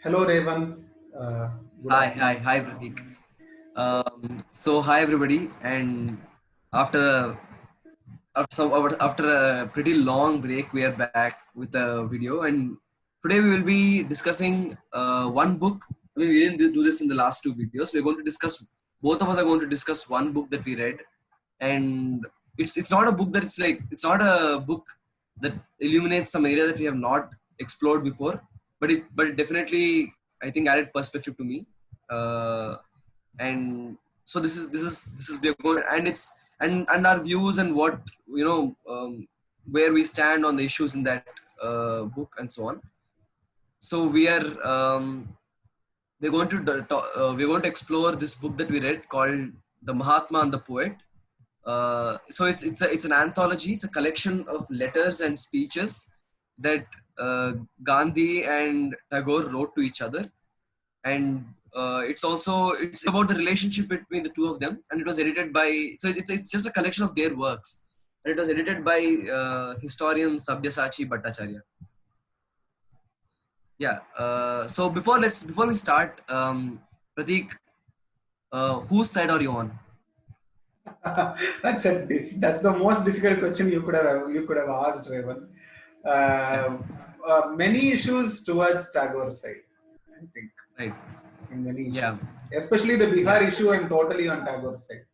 Hello, Revan. Uh, Good afternoon. Hi, Pratik. So hi everybody, and after after a pretty long break, we are back with a video, and today we will be discussing one book. I mean, we didn't do this in the last two videos. We're going to discuss. Both of us are going to discuss one book that we read, and it's not a book that it's not a book that illuminates some area that we have not explored before, but it definitely I think added perspective to me. Uh, and so this is we're going, and it's and our views and what where we stand on the issues in that book and so on. So we're going to we're going to explore this book that we read called The Mahatma and the Poet. So it's an anthology. It's a collection of letters and speeches that Gandhi and Tagore wrote to each other, and it's about the relationship between the two of them, and it was edited by, so it's just a collection of their works, and it was edited by historian Sabyasachi Bhattacharya. Yeah. So before we start, Pratik, whose side are you on? That's the most difficult question you could have asked, Revan. Many issues towards Tagore's side, I think, Right. in many Yeah. issues, especially the Bihar Yeah. issue, and totally on Tagore's side.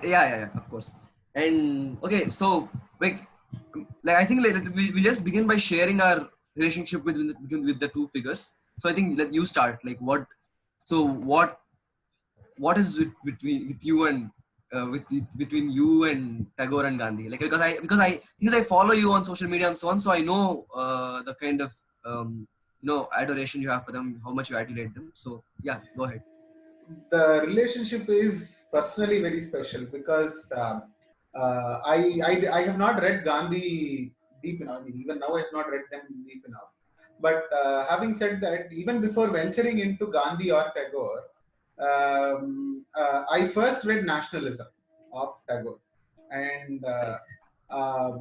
Yeah, of course. And okay, so like I think we just begin by sharing our relationship with the two figures. So I think let you start. Like so what is it with you and between you and Tagore and Gandhi? Like because I follow you on social media and so on, so I know the kind of adoration you have for them, how much you adulate them. So yeah, go ahead. The relationship is personally very special because I have not read Gandhi deep enough. I mean, even now I have not read them deep enough. But having said that, even before venturing into Gandhi or Tagore, I first read Nationalism of Tagore, and Right. uh,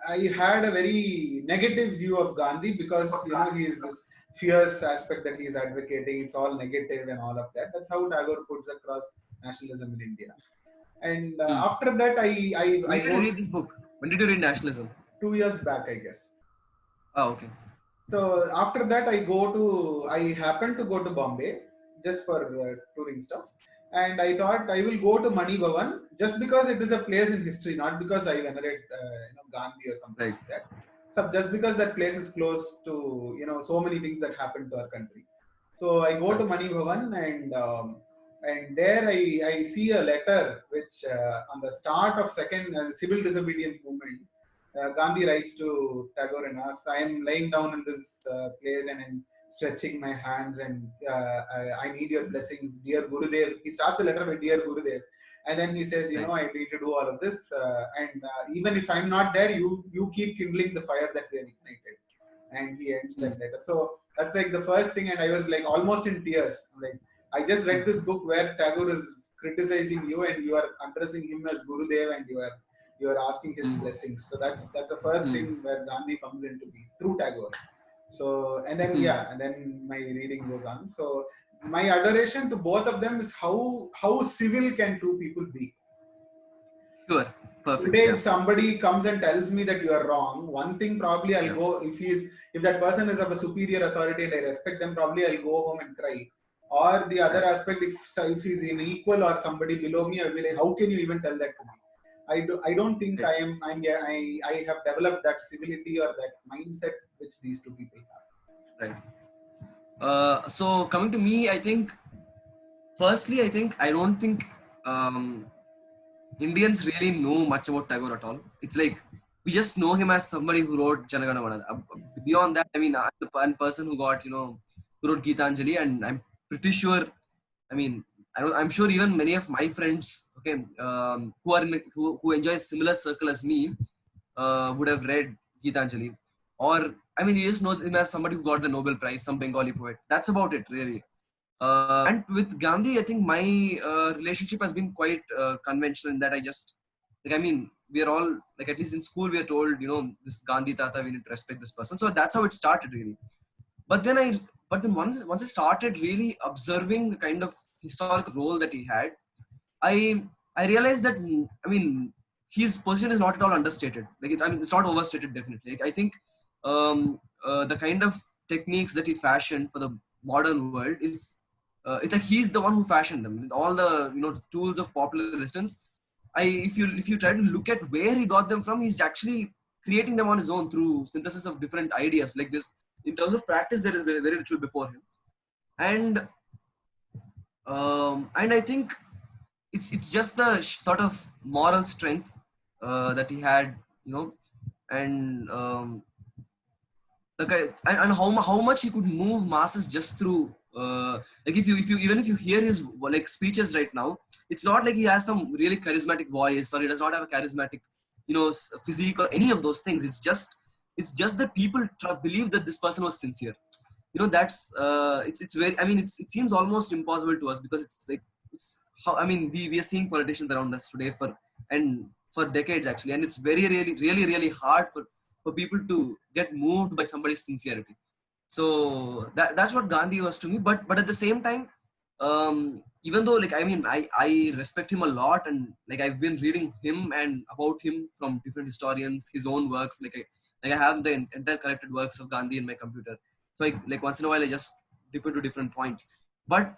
I had a very negative view of Gandhi because he is this fierce aspect that he is advocating. It's all negative and all of that. That's how Tagore puts across nationalism in India. And Hmm. after that, I When did you wrote read this book? When did you read Nationalism? 2 years back, I guess. Oh, okay. So after that, I happened to go to Bombay just for touring stuff, and I thought I will go to Mani Bhavan just because it is a place in history, not because I venerate Gandhi or something Right. like that. So just because that place is close to so many things that happened to our country. So I go to Correct. Mani Bhavan, and there I see a letter which on the start of second civil disobedience movement, Gandhi writes to Tagore and asks, I am laying down in this place and I'm stretching my hands, and I need your blessings, dear Gurudev. He starts the letter with dear Gurudev. And then he says, Right. I need to do all of this. And even if I'm not there, you keep kindling the fire that we have ignited. And he ends Hmm. that letter. So that's like the first thing. And I was like almost in tears. Like, I just read this book where Tagore is criticizing you and you are addressing him as Gurudev, and you are asking his Hmm. blessings. So that's the first Hmm. thing where Gandhi comes into me through Tagore. So and then Hmm. and then my reading goes on. So my adoration to both of them is how civil can two people be. Sure. Perfect. Today, Yeah. if somebody comes and tells me that you are wrong, one thing probably I'll Yeah. go, if that person is of a superior authority and I respect them, probably I'll go home and cry. Or the other Correct. aspect, if he's in equal or somebody below me, I'll be like, how can you even tell that to me? I don't think Right. I have developed that civility or that mindset which these two people have. Right. So coming to me, I think firstly, I don't think um, Indians really know much about Tagore at all. It's like we just know him as somebody who wrote Janagana Mana. Beyond that, I mean, I'm the one person who got who wrote Gitanjali, and I'm pretty sure. I mean, I'm sure even many of my friends, okay, who are who enjoy similar circle as me, would have read Gitanjali, or I mean, you just know him as somebody who got the Nobel Prize, some Bengali poet. That's about it, really. And with Gandhi, I think my relationship has been quite conventional in that I just like, I mean, we are all like, at least in school we are told, this Gandhi Tata, we need to respect this person. So that's how it started, really. But then But then once I started really observing the kind of historical role that he had, I I realized that I mean his position is not at all understated. Like it's not overstated definitely. Like, I think the kind of techniques that he fashioned for the modern world is it's like he's the one who fashioned them. All the tools of popular resistance. If you try to look at where he got them from, he's actually creating them on his own through synthesis of different ideas. Like this, in terms of practice, there is very little before him, and I think it's just the sort of moral strength that he had, and and how much he could move masses just through like if you hear his like speeches right now, it's not like he has some really charismatic voice or he does not have a charismatic physique or any of those things. It's just that people believe that this person was sincere. That's it's very, I mean, it seems almost impossible to us because it's like it's how, I mean, we are seeing politicians around us today for decades actually, and it's very really hard for people to get moved by somebody's sincerity. So that's what Gandhi was to me. But at the same time, even though, like, I mean, I respect him a lot, and like I've been reading him and about him from different historians, his own works. Like I have the entire collected works of Gandhi in my computer. So like once in a while I just dip into different points. But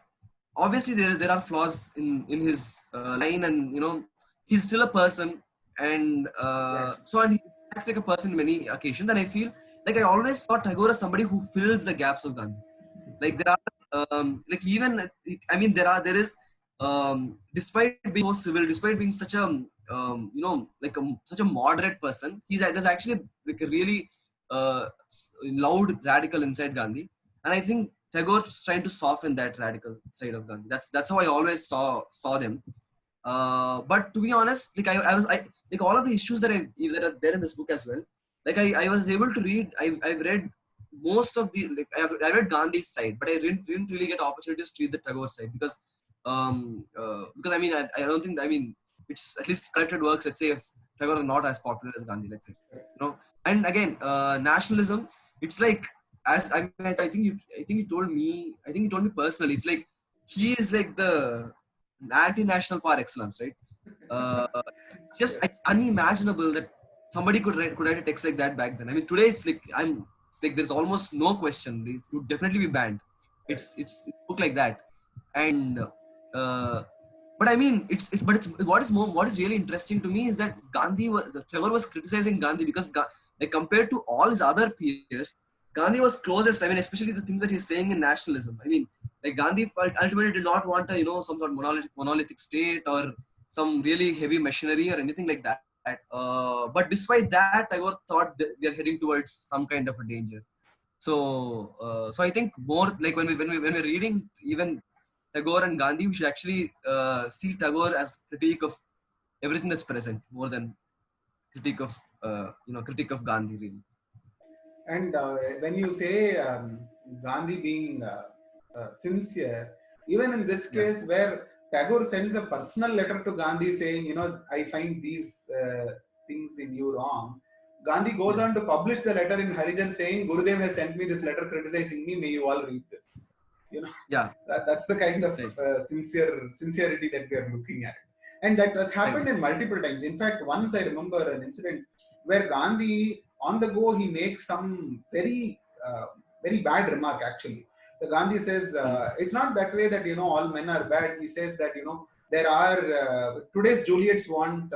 obviously there are flaws in his line, and he's still a person, and Exactly. and he acts like a person in many occasions. And I feel like I always saw Tagore as somebody who fills the gaps of Gandhi. Like there are like even I mean there is despite being so civil, despite being such a like such a moderate person, there's actually like a really loud radical inside Gandhi, and I think Tagore is trying to soften that radical side of Gandhi. That's how I always saw them. But to be honest, like I like all of the issues that are there in this book as well. Like I was able to read. I've read most of the, like I read Gandhi's side, but I didn't really get opportunities to read the Tagore side because I mean I don't think, I mean, it's at least collected works. Let's say if Tagore are not as popular as Gandhi, let's say, and again nationalism. It's like, as I mean, I think you told me personally. It's like he is like the anti-national par excellence, right? Uh, it's just Yes. it's unimaginable that somebody could write a text like that back then. I mean, today it's like there's almost no question. It would definitely be banned. It's a book like that, and uh, but I mean, it's what is really interesting to me is that Tagore was criticizing Gandhi because like compared to all his other peers, Gandhi was closest. I mean, especially the things that he's saying in nationalism. I mean, like Gandhi ultimately did not want a some sort of monolithic state or some really heavy machinery or anything like that. But despite that, Tagore thought that we are heading towards some kind of a danger. So I think more like when we're reading even Tagore and Gandhi, we should actually see Tagore as critique of everything that's present more than critique of critique of Gandhi really. And when you say Gandhi being sincere, even in this Yeah. case where Tagore sends a personal letter to Gandhi saying, I find these things in you wrong. Gandhi goes Yeah. on to publish the letter in Harijan saying, Gurudev has sent me this letter criticizing me. May you all read this. You know, Yeah. that's the kind of Right. sincerity that we are looking at, and that has Right. happened in multiple times. In fact, once I remember an incident where Gandhi, on the go, he makes some very bad remark. Actually, the Gandhi says Mm. it's not that way that all men are bad. He says that there are today's Juliets want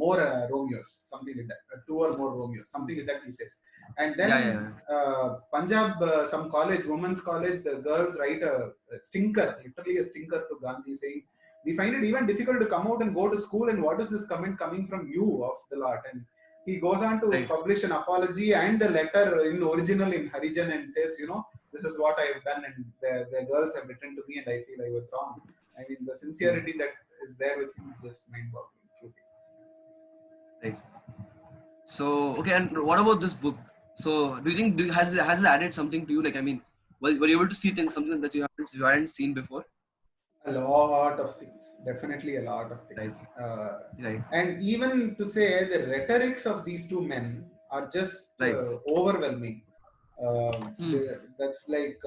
more Romeos, something like that, two or more Romeos, something like that. He says, and Yeah. then Yeah. Punjab, some college, women's college, the girls write a stinker, literally a stinker to Gandhi saying, "We find it even difficult to come out and go to school, and what is this comment coming from you of the lot?" And he goes on to Right. publish an apology and the letter in original in Harijan and says, this is what I have done, and the girls have written to me, and I feel I was wrong. I mean, the Mm. sincerity that is there with him is just mind-boggling. Truly. Right. So okay, and what about this book? So do you think has it added something to you? Like, I mean, were you able to see things, something that you hadn't seen before? A lot of things, definitely a lot of things. Right. Right. And even to say the rhetorics of these two men are just Right. overwhelming. That's like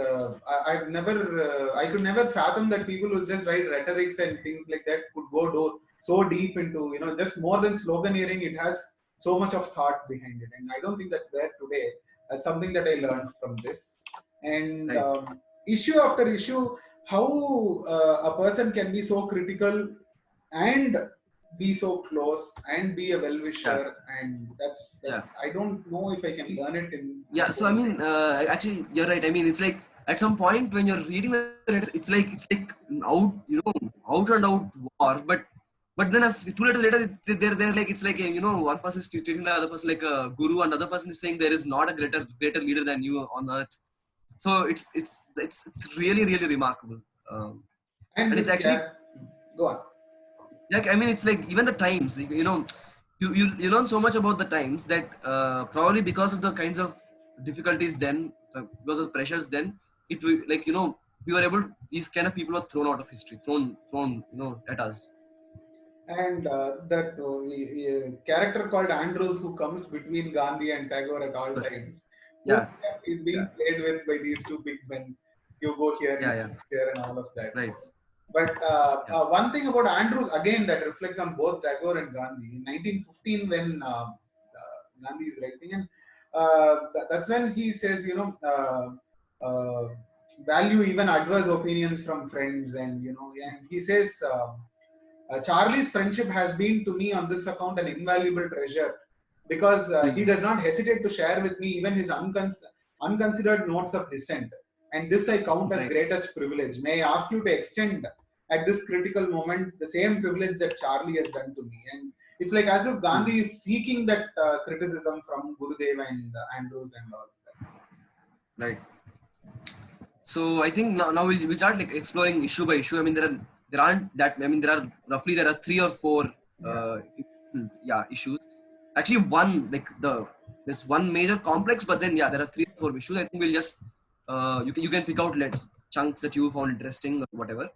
I've never I could never fathom that people who just write rhetorics and things like that could go so deep into, just more than sloganeering. It has so much of thought behind it, and I don't think that's there today. That's something that I learned from this. And Right. issue after issue, how a person can be so critical and be so close and be a Yeah. well-wisher, and that's Yeah. I don't know if I can learn it in Yeah. So I one mean, actually, you're right. I mean, it's like at some point when you're reading the letters, it's like out, out and out war. But then 2 letters later, they're like, it's like one person is treating the other person like a guru, and other person is saying there is not a greater leader than you on earth. So it's really really remarkable. and And it's this actually go on. like, I mean, it's like even the times, you learn so much about the times that probably because of the kinds of difficulties then, because of pressures then, like we were able, these kind of people were thrown out of history, thrown at us. And that character called Andrews, who comes between Gandhi and Tagore at all times, who Yeah, is being yeah, played with by these two big men. You go here, you yeah, yeah, sit here, and all of that. right, But yeah, one thing about Andrews, again, that reflects on both Tagore and Gandhi. In 1915, when Gandhi is writing, and that's when he says, value even adverse opinions from friends, and he says, Charlie's friendship has been to me on this account an invaluable treasure, because he mm, does not hesitate to share with me even his unconsidered notes of dissent. And this I count as right, greatest privilege. May I ask you to extend at this critical moment the same privilege that Charlie has done to me? And it's like as if mm, Gandhi is seeking that criticism from Gurudev and Andrews and all that. right. So I think now we'll start like exploring issue by issue. I mean, there aren't that. I mean, there are 3 or 4 Yeah. issues. Actually, there's one major complex, but then there are 3 or 4 issues. I think we'll just you can pick out chunks that you found interesting or whatever.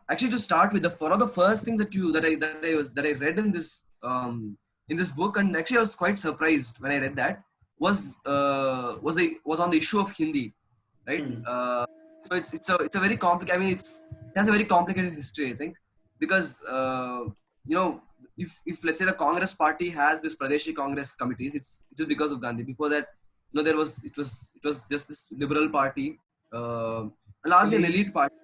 Actually, to start with, one of the first things that I read in this book, and actually I was quite surprised when I read that, was on the issue of Hindi, right? Hmm. So it's a very complicated. I mean, it has a very complicated history, I think, because you know if let's say the Congress party has this Pradeshi Congress committees, it's just because of Gandhi. Before that, it was just this liberal party, largely an Elite. elite party,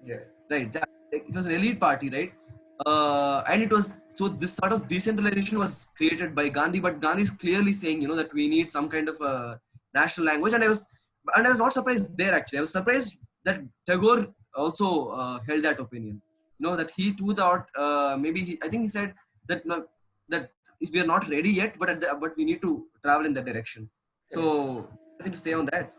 Yes. right? It was an elite party, right? And it was, so this sort of decentralization was created by Gandhi, but Gandhi is clearly saying, that we need some kind of a national language, and I was not surprised there. Actually, I was surprised that Tagore also held that opinion. That he too thought, I think he said that that if we are not ready yet, but we need to travel in that direction. Correct. So nothing to say on that.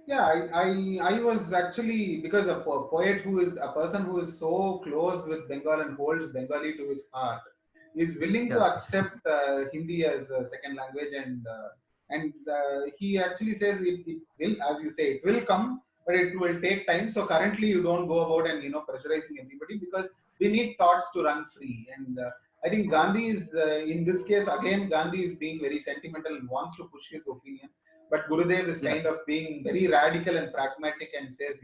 Yeah, I was actually, because a poet who is a person who is so close with Bengal and holds Bengali to his heart is willing to Yeah, accept Hindi as a second language, and he actually says it will, as you say, it will come, but it will take time. So currently, you don't go about and pressurizing everybody, because we need thoughts to run free. And I think Gandhi is in this case again. Gandhi is being very sentimental and wants to push his opinion, but Gurudev is yeah, kind of being very radical and pragmatic and says,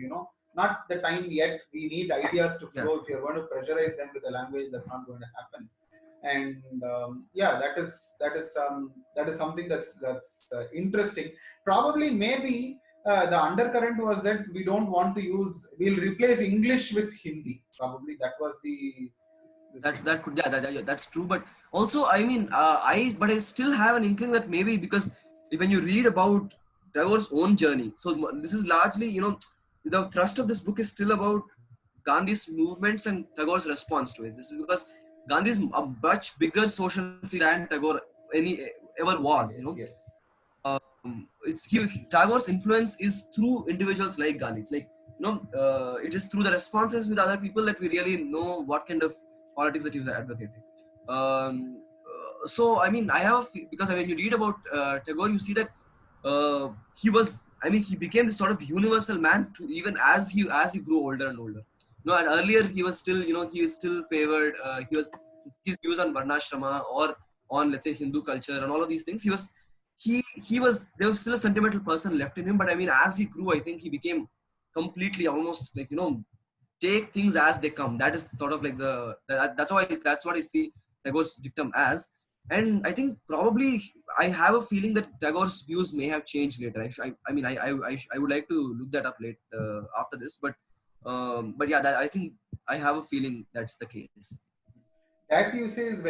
not the time yet. We need ideas to yeah, flow. If you're going to pressurize them with a language, that's not going to happen. And yeah, that is something that's interesting. Probably, maybe the undercurrent was that we don't want to use. We'll replace English with Hindi. Probably that was the this that thing. that could yeah, that's true. But also, I mean, I still have an inkling that maybe because when you read about Tagore's own journey, so this is largely, the thrust of this book is still about Gandhi's movements and Tagore's response to it. This is because Gandhi is a much bigger social figure than Tagore any ever was. Yes. Tagore's influence is through individuals like Gandhi. It's like, it is through the responses with other people that we really know what kind of politics that he's advocating. So I mean, because when you read about Tagore, you see that he was. I mean, he became this sort of universal man to, even as he grew older and older. And earlier he was still, he was still favored. His views on Varnashrama or on, let's say, Hindu culture and all of these things. there was still a sentimental person left in him, but I mean, as he grew, I think he became completely almost like, take things as they come. That is sort of like that's what I see Tagore's dictum as. And I think probably I have a feeling that Tagore's views may have changed later. I mean, I would like to look that up later after this, but yeah, I think I have a feeling that's the case. That you say is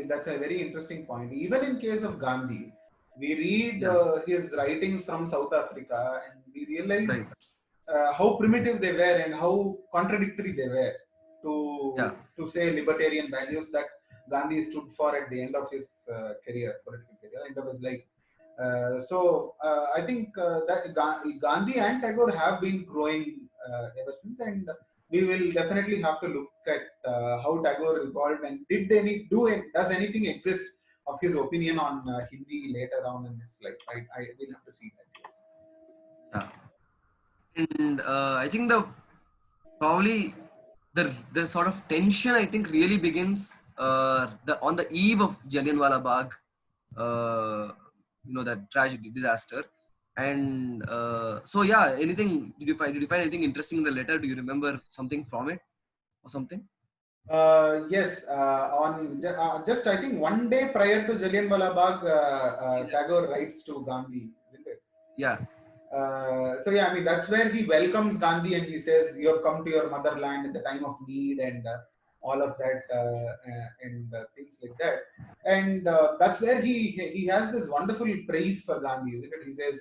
that's a very interesting point. Even in case of Gandhi, we read his writings from South Africa and we realize how primitive they were and how contradictory they were to say libertarian values that Gandhi stood for at the end of his political career, end of his life. I think that Gandhi and Tagore have been growing ever since, and we will definitely have to look at how Tagore evolved and does anything exist of his opinion on Hindi later on in his life. I will have to see that. Yeah, and I think probably the sort of tension I think really begins on the eve of Jallianwala Bagh, that tragedy disaster. And so yeah, did you find anything interesting in the letter? Do you remember something from it or something? Yes, just I think one day prior to Jallianwala Bagh, Tagore writes to Gandhi, isn't it? Yeah. So yeah, I mean that's where he welcomes Gandhi and he says, "You have come to your motherland in the time of need," and all of that and things like that. And that's where he has this wonderful praise for Gandhi, isn't it? He says,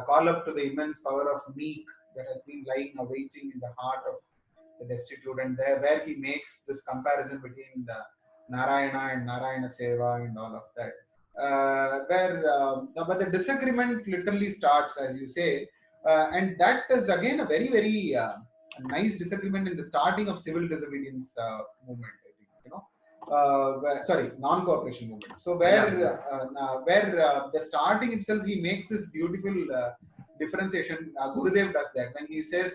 "Call up to the immense power of meek that has been lying awaiting in the heart of the destitute," and there where he makes this comparison between the Narayana and Narayana Seva and all of that. But the disagreement literally starts, as you say, and that is again a very nice disagreement in the starting of civil disobedience movement. I think non-cooperation movement. So where the starting itself, he makes this beautiful differentiation. Gurudev does that when he says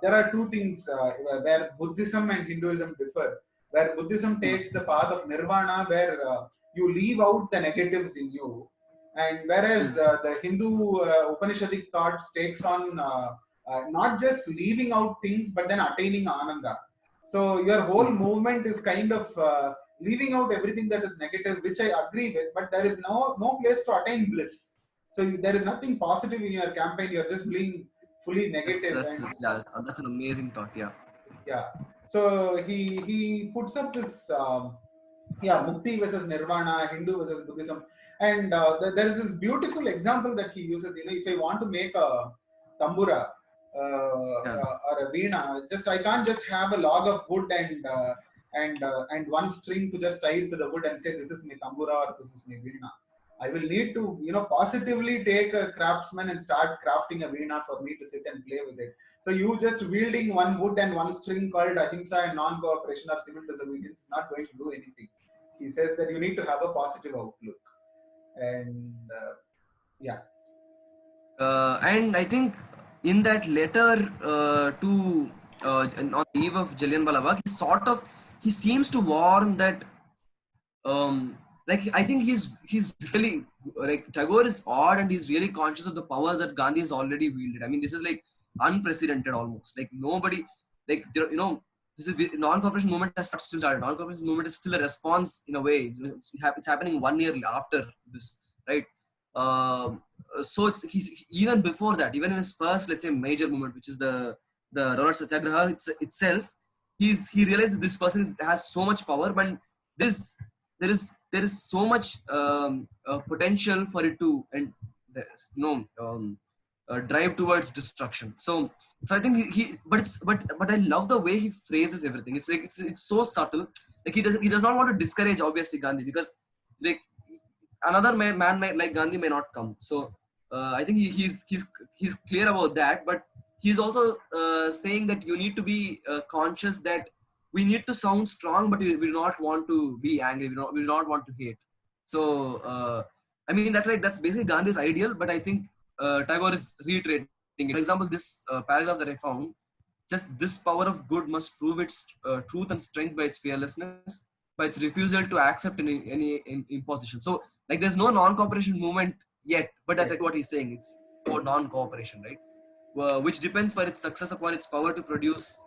there are two things where Buddhism and Hinduism differ. Where Buddhism takes the path of nirvana, where you leave out the negatives in you, and whereas the Hindu Upanishadic thoughts takes on not just leaving out things but then attaining ananda. So your whole movement is kind of leaving out everything that is negative, which I agree with, but there is no place to attain bliss. So there is nothing positive in your campaign. You're just being fully negative. That's an amazing thought. Yeah. So he puts up this Mukti versus Nirvana, Hindu versus Buddhism, and there is this beautiful example that he uses. If I want to make a tambura or a veena, I can't just have a log of wood and one string to just tie it to the wood and say this is my tambura or this is my veena. I will need to positively take a craftsman and start crafting a veena for me to sit and play with it. So you just wielding one wood and one string called ahimsa and non-cooperation or civil disobedience is not going to do anything. He says that you need to have a positive outlook, and and I think in that letter to on the eve of Jallianwala Bagh, he seems to warn that I think he's really, like, Tagore is odd and he's really conscious of the power that Gandhi has already wielded. I mean, this is like unprecedented almost. Like nobody, like this is the non-cooperation movement has still started. Non-cooperation movement is still a response in a way. It's happening 1 year after this, right? So he's even before that, even in his first, let's say, major movement, which is the Ronald Satyagraha itself, he realized that this person has so much power, but there is so much potential for it to drive towards destruction. So I think but I love the way he phrases everything. It's like it's so subtle. Like he does not want to discourage obviously Gandhi, because like another man like Gandhi may not come. So I think he's clear about that, but he's also saying that you need to be conscious that we need to sound strong, but we do not want to be angry. We do not want to hate. So I mean that's basically Gandhi's ideal, but I think Tagore is reiterating it. For example, this paragraph that I found, just this power of good must prove its truth and strength by its fearlessness, by its refusal to accept any imposition. So Like there's no non-cooperation movement yet, but that's Right. like what he's saying. It's about non-cooperation, right? Which depends for its success upon its power to produce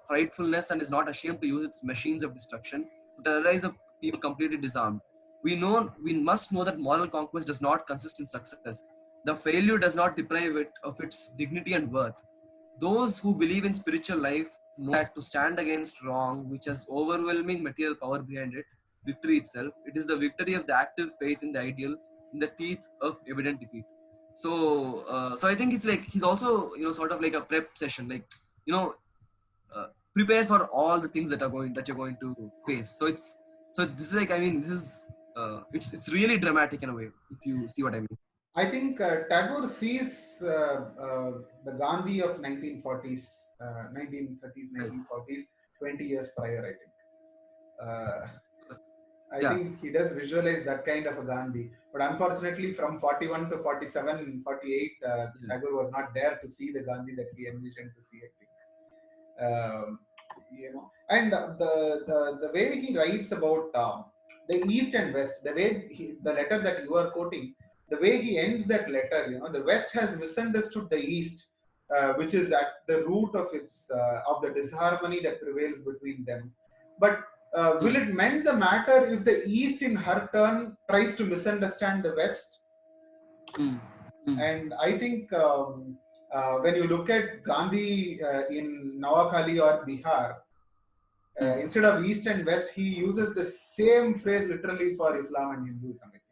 frightfulness and is not ashamed to use its machines of destruction to terrorize a people completely disarmed. We must know that moral conquest does not consist in success. The failure does not deprive it of its dignity and worth. Those who believe in spiritual life know that to stand against wrong, which has overwhelming material power behind it, victory itself, it is the victory of the active faith in the ideal in the teeth of evident defeat. So I think it's like he's also sort of like a prep session, like you know prepare for all the things that you're going to face. So this is like, I mean, this is it's really dramatic in a way, if you see what I mean. I think Tagore sees the Gandhi of 1940s, 1930s, Right. 1940s, 20 years prior, I think. I Yeah. think he does visualize that kind of a Gandhi. But unfortunately, from 41 to 47, 48, Tagore was not there to see the Gandhi that he envisioned to see, I think. And the way he writes about the East and West, the way the letter that you are quoting, the way he ends that letter, the West has misunderstood the East, which is at the root of of the disharmony that prevails between them. But will Mm. it mend the matter if the East, in her turn, tries to misunderstand the West? Mm. Mm. And I think when you look at Gandhi in Nawakali or Bihar, Mm. instead of East and West, he uses the same phrase literally for Islam and Hinduism, I think.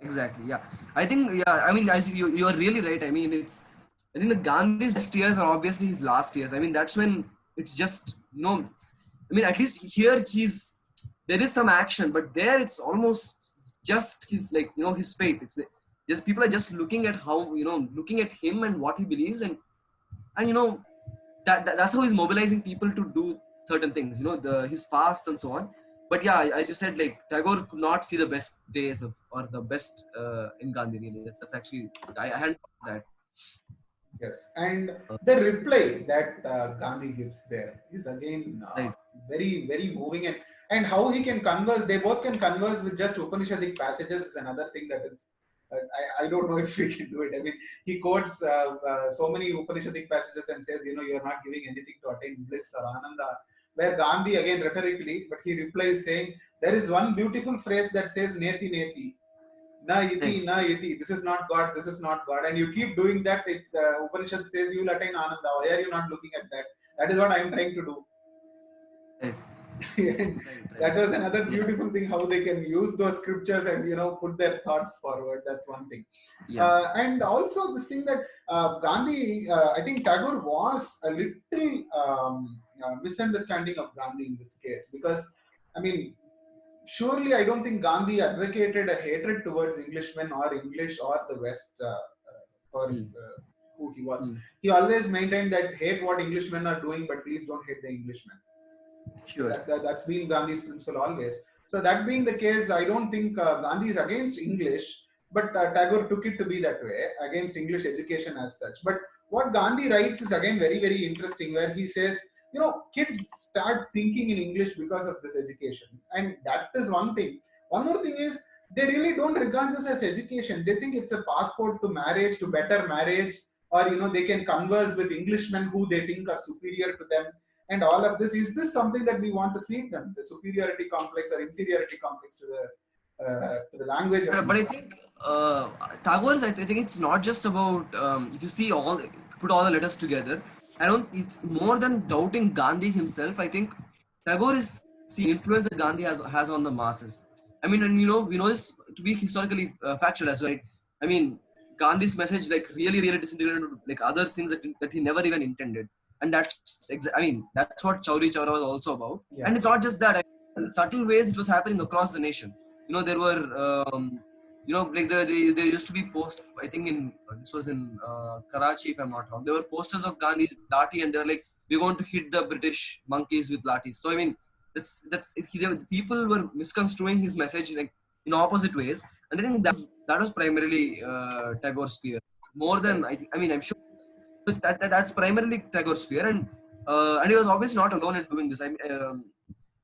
Exactly. Yeah. I think. Yeah. I mean, as you are really right. I mean, I think the Gandhi's best years are obviously his last years. I mean, that's when it's just I mean, at least here there is some action, but there it's almost just his, like, his faith. It's like, just people are just looking at how, looking at him and what he believes, and that's how he's mobilizing people to do certain things. His fast and so on. But yeah, as you said, like Tagore could not see the best days of, or the best in Gandhi. Really, that's actually, I hadn't thought that. Yes, and the reply that Gandhi gives there is again Right. very, very moving, and how he can converse. They both can converse with just Upanishadic passages is another thing that is. I don't know if we can do it. I mean, he quotes so many Upanishadic passages and says, you are not giving anything to attain bliss or ananda. Where Gandhi, again rhetorically, but he replies saying, there is one beautiful phrase that says neti neti, na iti, Right. na iti. This is not God. This is not God. And you keep doing that. It's Upanishad says you will attain Ananda. Why are you not looking at that? That is what I am trying to do. Right. And Right. that was another Yeah. beautiful thing, how they can use those scriptures and put their thoughts forward. That's one thing. Yeah. And also this thing that Gandhi, I think Tagore was a little misunderstanding of Gandhi in this case, because I mean, surely I don't think Gandhi advocated a hatred towards Englishmen or English or the West for Mm. who he was. Mm. He always maintained that hate what Englishmen are doing, but please don't hate the Englishmen. So Sure. that's been Gandhi's principle always. So that being the case, I don't think Gandhi is against English, but Tagore took it to be that way, against English education as such. But what Gandhi writes is again very, very interesting, where he says, kids start thinking in English because of this education. And that is one thing. One more thing is, they really don't regard this as education. They think it's a passport to marriage, to better marriage, or they can converse with Englishmen who they think are superior to them, and all of this. Is this something that we want to feed them, the superiority complex or inferiority complex to the language of But I English? think Tagore's, I think it's not just about, if you see put all the letters together, I don't, it's more than doubting Gandhi himself. I think Tagore is the influence that Gandhi has on the masses. I mean, and we know this to be historically factual as well, right? I mean, Gandhi's message like really, really disintegrated into like other things that he never even intended. And I mean, that's what Chauri Chaura was also about. Yeah. And it's not just that. In subtle ways, it was happening across the nation. There were like they used to be I think this was in Karachi, if I'm not wrong. There were posters of Gandhi's lathi, and they're like, we're going to hit the British monkeys with lathis. So I mean, people were misconstruing his message like in opposite ways, and I think that was primarily Tagore's fear, more than Right. I mean, I'm sure. So that's primarily Tagore's fear, and he was obviously not alone in doing this.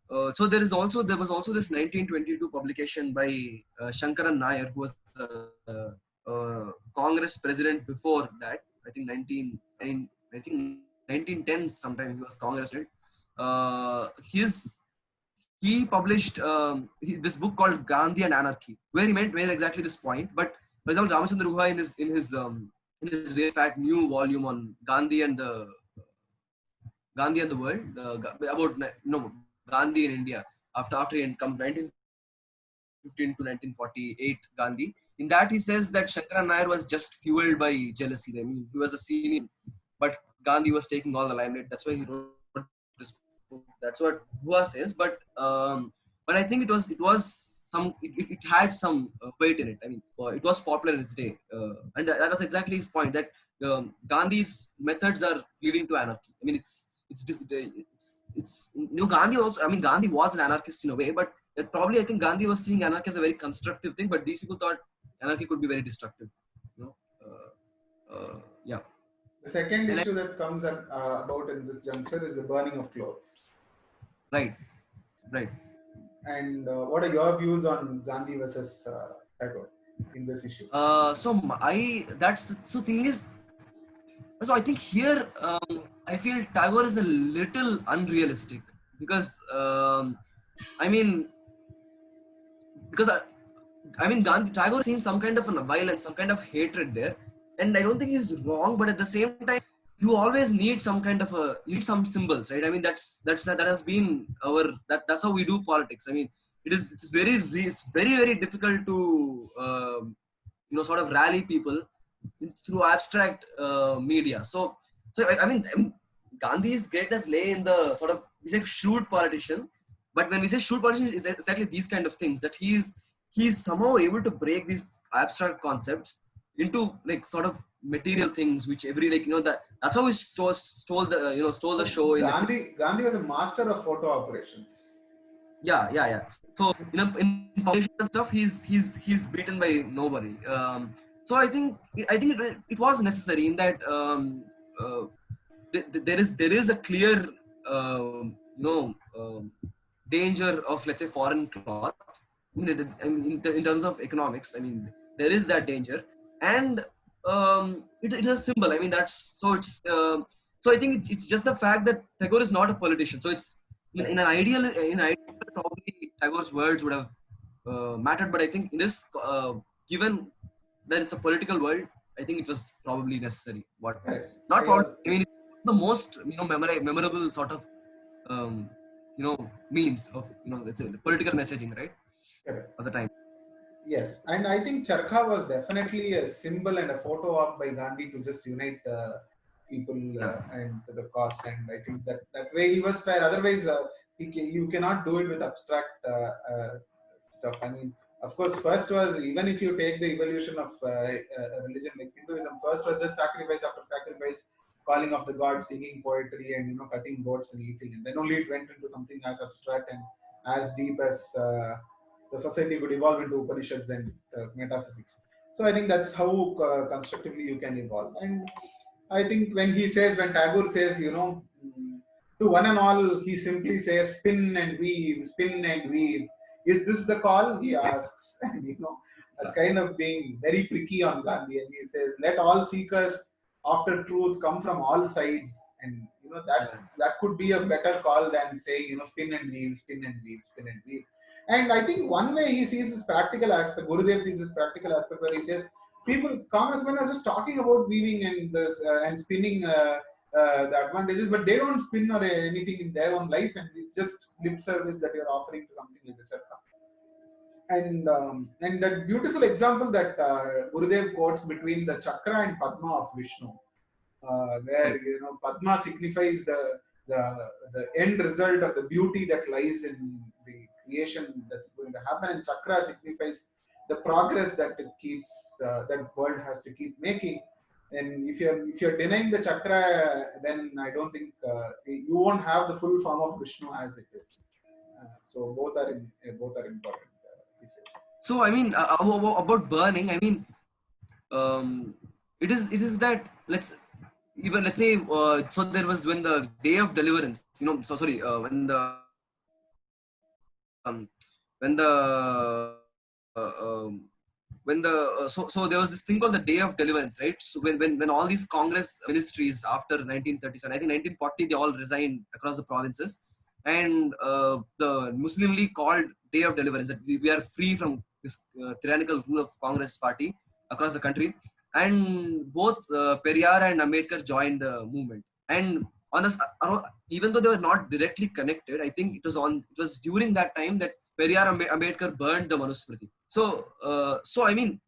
So there was also this 1922 publication by Shankaran Nair, who was Congress president before that. I think 1910 sometime he was Congress president. He published this book called Gandhi and Anarchy, where he made exactly this point. But for example, Ramachandra Guha in his very fat new volume on Gandhi and the world, about Gandhi in India after he come 1915 to 1948 Gandhi. In that he says that Shankaran Nair was just fueled by jealousy. I mean, he was a senior, but Gandhi was taking all the limelight. That's why he wrote this book. That's what Guha says. But I think it had some weight in it. I mean, it was popular in its day, and that was exactly his point, that Gandhi's methods are leading to anarchy. I mean, Gandhi also. I mean, Gandhi was an anarchist in a way, but probably I think Gandhi was seeing anarchy as a very constructive thing, but these people thought anarchy could be very destructive. You know, yeah. The second issue that comes about in this juncture is the burning of clothes. Right. And what are your views on Gandhi versus Tagore in this issue? So I think here I feel Tagore is a little unrealistic because I mean Gandhi Tagore is seeing some kind of violence, some kind of hatred there, and I don't think he's wrong, but at the same time you always need some kind of you need some symbols, right? I mean that has been that's how we do politics. I mean it's very difficult to sort of rally people through abstract media. So I mean Gandhi's greatness lay in the sort of, we say, shrewd politician, but when we say shrewd politician, it's exactly these kind of things, that he's somehow able to break these abstract concepts into like sort of material things, which that's how he stole the show. Gandhi was a master of photo operations. Yeah. So in publishing and stuff, he's beaten by nobody. So I think it was necessary in that there is a clear danger of, let's say, foreign cloth. I mean, in terms of economics, I mean there is that danger, and it is a symbol. I mean so I think it's just the fact that Tagore is not a politician. So it's in an ideal probably Tagore's words would have mattered, but I think in this given that it's a political world, I think it was probably necessary. Not probably. I mean, it's the most memorable sort of means of let's say political messaging, right? Correct. At the time. Yes, and I think Charkha was definitely a symbol and a photo op by Gandhi to just unite people and the cause. And I think that way he was fair. Otherwise, you cannot do it with abstract stuff. I mean, of course, first was, even if you take the evolution of a religion like Hinduism, first was just sacrifice after sacrifice, calling of the gods, singing poetry, and cutting goats and eating, and then only it went into something as abstract and as deep as the society would evolve into Upanishads and metaphysics. So I think that's how constructively you can evolve. And I think when Tagore says, to one and all, he simply says, spin and weave, spin and weave. Is this the call? He asks. And, that's kind of being very pricky on Gandhi. And he says, let all seekers after truth come from all sides. And, that could be a better call than saying, spin and weave, spin and weave, spin and weave. And I think one way he sees this practical aspect, Gurudev sees this practical aspect where he says, congressmen are just talking about weaving and spinning the advantages, but they don't spin or anything in their own life, and it's just lip service that you're offering to something like the Chakra. And that beautiful example that Gurudev quotes between the Chakra and Padma of Vishnu, where Padma signifies the end result of the beauty that lies in the creation that's going to happen, and Chakra signifies the progress that it keeps that world has to keep making. And if you're denying the Chakra, then I don't think you won't have the full form of Vishnu as it is. So both are important pieces. So I mean about burning, I mean it is that let's say so there was, when the day of deliverance, when the when the when the so there was this thing called the Day of Deliverance, right? So when all these Congress ministries after 1937, I think 1940, they all resigned across the provinces, and the Muslim League called Day of Deliverance, that we are free from this tyrannical rule of Congress party across the country. And both Periyar and Ambedkar joined the movement. And on this, even though they were not directly connected, I think it was during that time that Periyar Ambedkar burned the Manusmriti. So I mean,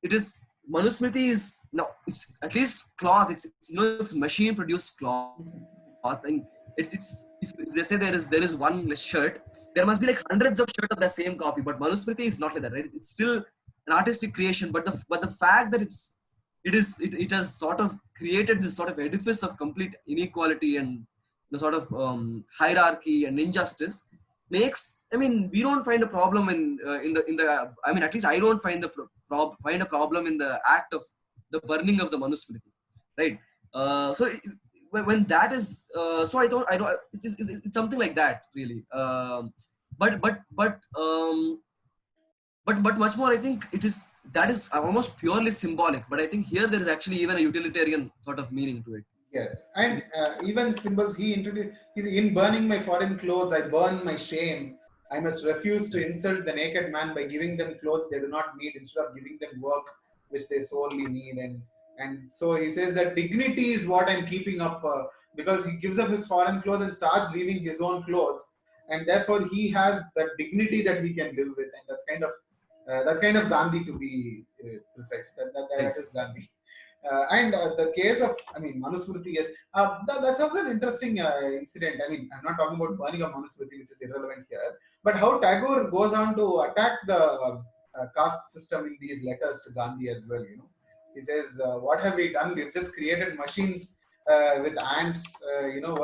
it is Manusmriti is no, it's at least cloth. It's machine produced cloth, and it's if let's say there is one shirt, there must be like hundreds of shirts of the same copy. But Manusmriti is not like that, right? It's still an artistic creation, but the fact that it has sort of created this sort of edifice of complete inequality and the sort of hierarchy and injustice makes, I mean, we don't find a problem in the I mean, at least I don't find find a problem in the act of the burning of the Manusmriti, right? When that is so I don't it's something like that really. But but but um, but much more, I think that is almost purely symbolic, but I think here there is actually even a utilitarian sort of meaning to it. Yes, and even symbols he introduced. In burning my foreign clothes, I burn my shame. I must refuse to insult the naked man by giving them clothes they do not need, instead of giving them work which they sorely need. And so he says that dignity is what I'm keeping up, because he gives up his foreign clothes and starts weaving his own clothes, and therefore he has that dignity that he can live with, and that's kind of Gandhi, to be precise. That is Gandhi. And the case of, I mean, Manusmriti, yes, that's also an interesting incident. I mean, I'm not talking about burning of Manusmriti, which is irrelevant here, but how Tagore goes on to attack the caste system in these letters to Gandhi as well. He says, "What have we done? We've just created machines with ants,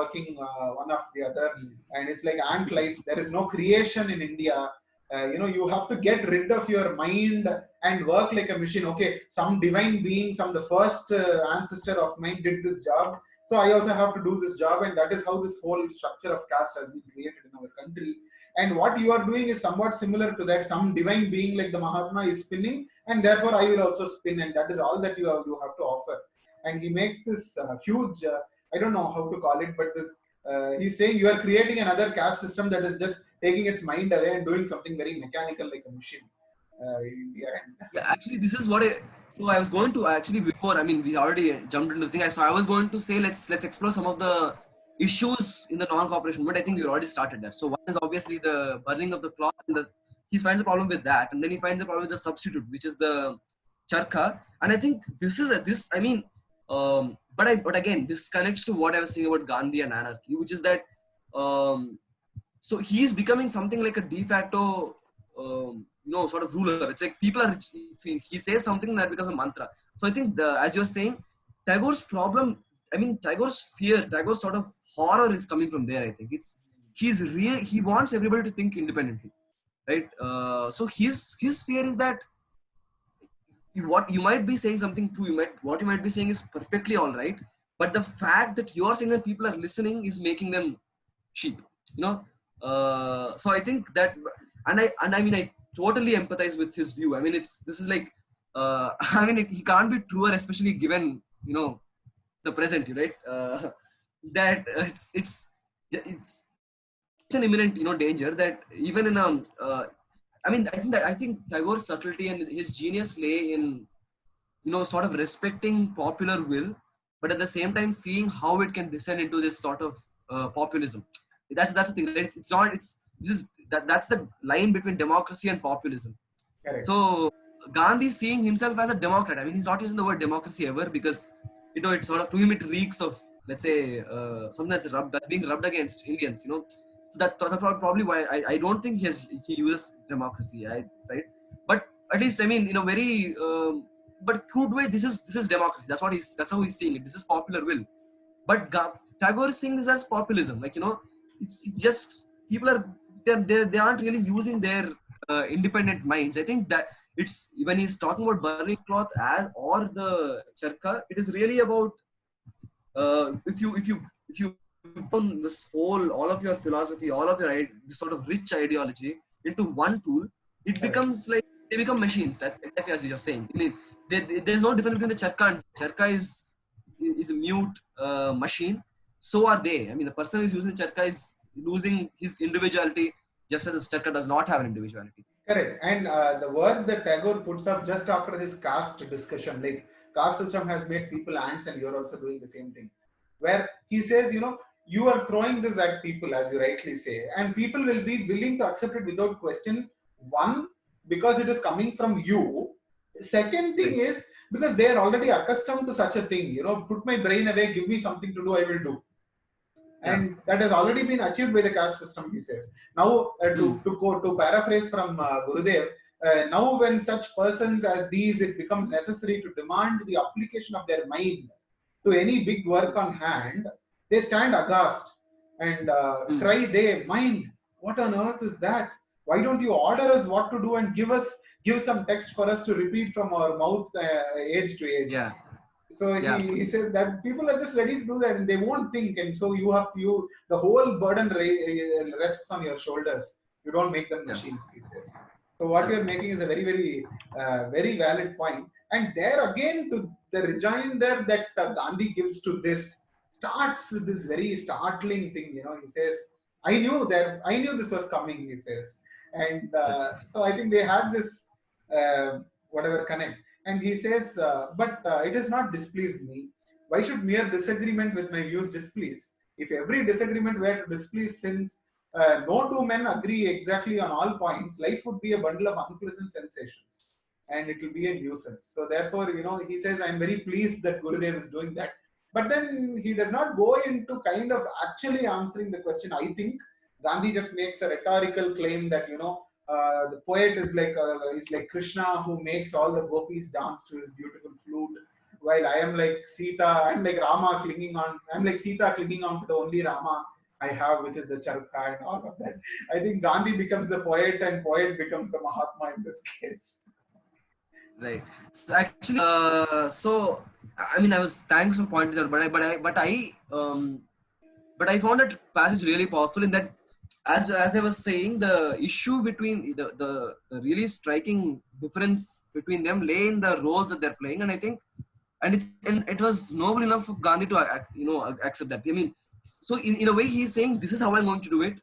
working one after the other, and it's like ant life. There is no creation in India. You have to get rid of your mind and work like a machine. Okay, some divine being, the first ancestor of mine did this job, so I also have to do this job, and that is how this whole structure of caste has been created in our country. And what you are doing is somewhat similar to that. Some divine being like the Mahatma is spinning, and therefore I will also spin, and that is all that you have to offer." And he makes this huge, I don't know how to call it, but this he's saying you are creating another caste system that is just taking its mind away and doing something very mechanical like a machine. Yeah, actually, this is what so I was going to actually, before, I mean, we already jumped into the thing. So I was going to say, let's explore some of the issues in the non-cooperation movement. I think we already started that. So one is obviously the burning of the cloth, and he finds a problem with that, and then he finds a problem with the substitute, which is the charkha. And I think I mean, but again, this connects to what I was saying about Gandhi and anarchy, which is that so he is becoming something like a de facto sort of ruler. It's like people are, he says something that becomes a mantra. So I think as you're saying, Tagore's problem, I mean, Tagore's fear, Tagore's sort of horror is coming from there. I think he wants everybody to think independently, right? So his fear is that what you might be saying something true, what you might be saying is perfectly all right, but the fact that you're saying that people are listening is making them sheep, so I think that, and I mean, I totally empathize with his view. I mean, this is like I mean, he can't be truer, especially given the present, right? That it's an imminent danger that even in I mean, I think Tagore's subtlety and his genius lay in sort of respecting popular will, but at the same time seeing how it can descend into this sort of populism. That's the thing, right? That's the line between democracy and populism. Correct. So Gandhi seeing himself as a Democrat. I mean, he's not using the word democracy ever, because it's sort of, to him it reeks of, let's say, something that's being rubbed against Indians. So that's probably why I don't think he uses democracy, right? But at least, I mean, in a very but crude way, this is democracy. That's how he's seeing it. This is popular will. But Tagore is seeing this as populism. Like, it's just people they aren't really using their independent minds. I think that it's, when he's talking about burning cloth or the charkha, it is really about if you down this whole, all of your philosophy, all of your this sort of rich ideology into one tool, it becomes like they become machines. That exactly as you're saying. I mean, there's no difference between the charka and charka is a mute machine. So are they. I mean, the person who is using charka is losing his individuality, just as the charka does not have an individuality. Correct. And the words that Tagore puts up just after this caste discussion, like caste system has made people ants, and you're also doing the same thing. Where he says, you are throwing this at people, as you rightly say, and people will be willing to accept it without question. One, because it is coming from you. Second thing Right. is because they are already accustomed to such a thing. Put my brain away, give me something to do, I will do. Yeah. And that has already been achieved by the caste system, he says. Now, to paraphrase from Gurudev, now when such persons as these, it becomes necessary to demand the application of their mind to any big work on hand, they stand aghast and Mm. cry, they, mind, what on earth is that? Why don't you order us what to do and give some text for us to repeat from our mouth age to age? Yeah. So Yeah. he says that people are just ready to do that and they won't think, and so the whole burden rests on your shoulders. You don't make them Yeah. machines, he says. So what Yeah. you're making is a very valid point. And there again, to the rejoinder that Gandhi gives to this starts with this very startling thing. He says, I knew this was coming," he says. And so I think they had this whatever connect. And he says, but it has not displeased me. Why should mere disagreement with my views displease? If every disagreement were to displease, since no two men agree exactly on all points, life would be a bundle of unpleasant sensations and it will be a nuisance. So therefore, he says, I'm very pleased that Gurudev is doing that. But then he does not go into kind of actually answering the question. I think Gandhi just makes a rhetorical claim that, the poet is like Krishna, who makes all the gopis dance to his beautiful flute, while I am like Sita. I'm like Rama clinging on. I'm like Sita clinging on to the only Rama I have, which is the charka and all of that. I think Gandhi becomes the poet, and poet becomes the Mahatma in this case. Right. So actually, so I mean, I was thanks for pointing out, but I found that passage really powerful in that, as I was saying, the issue between the really striking difference between them lay in the role that they're playing, and I think, and it was noble enough for Gandhi to accept that. I mean, so in a way, he's saying this is how I'm going to do it,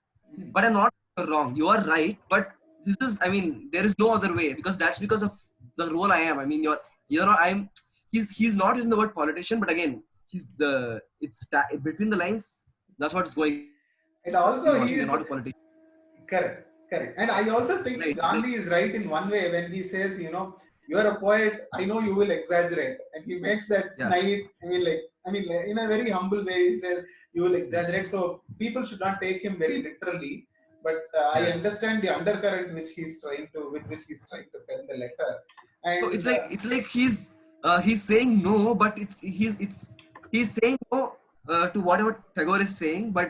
but I'm not wrong. You are right, but this is, I mean, there is no other way, because that's because of the role I am. I mean, you're not, I'm, he's not using the word politician, but again, between the lines, that's what's going And on. also, he Watching, you're is not a politician. correct, correct. And I also think Right. Gandhi is right in one way when he says, you're a poet. I know you will exaggerate, and he makes that Yeah. snide. Like, in a very humble way, he says you will Yeah. exaggerate. So people should not take him very literally. But I Yeah. understand the undercurrent with which he's trying to pen the letter. So And it's like he's saying no, but he's saying no to whatever Tagore is saying, but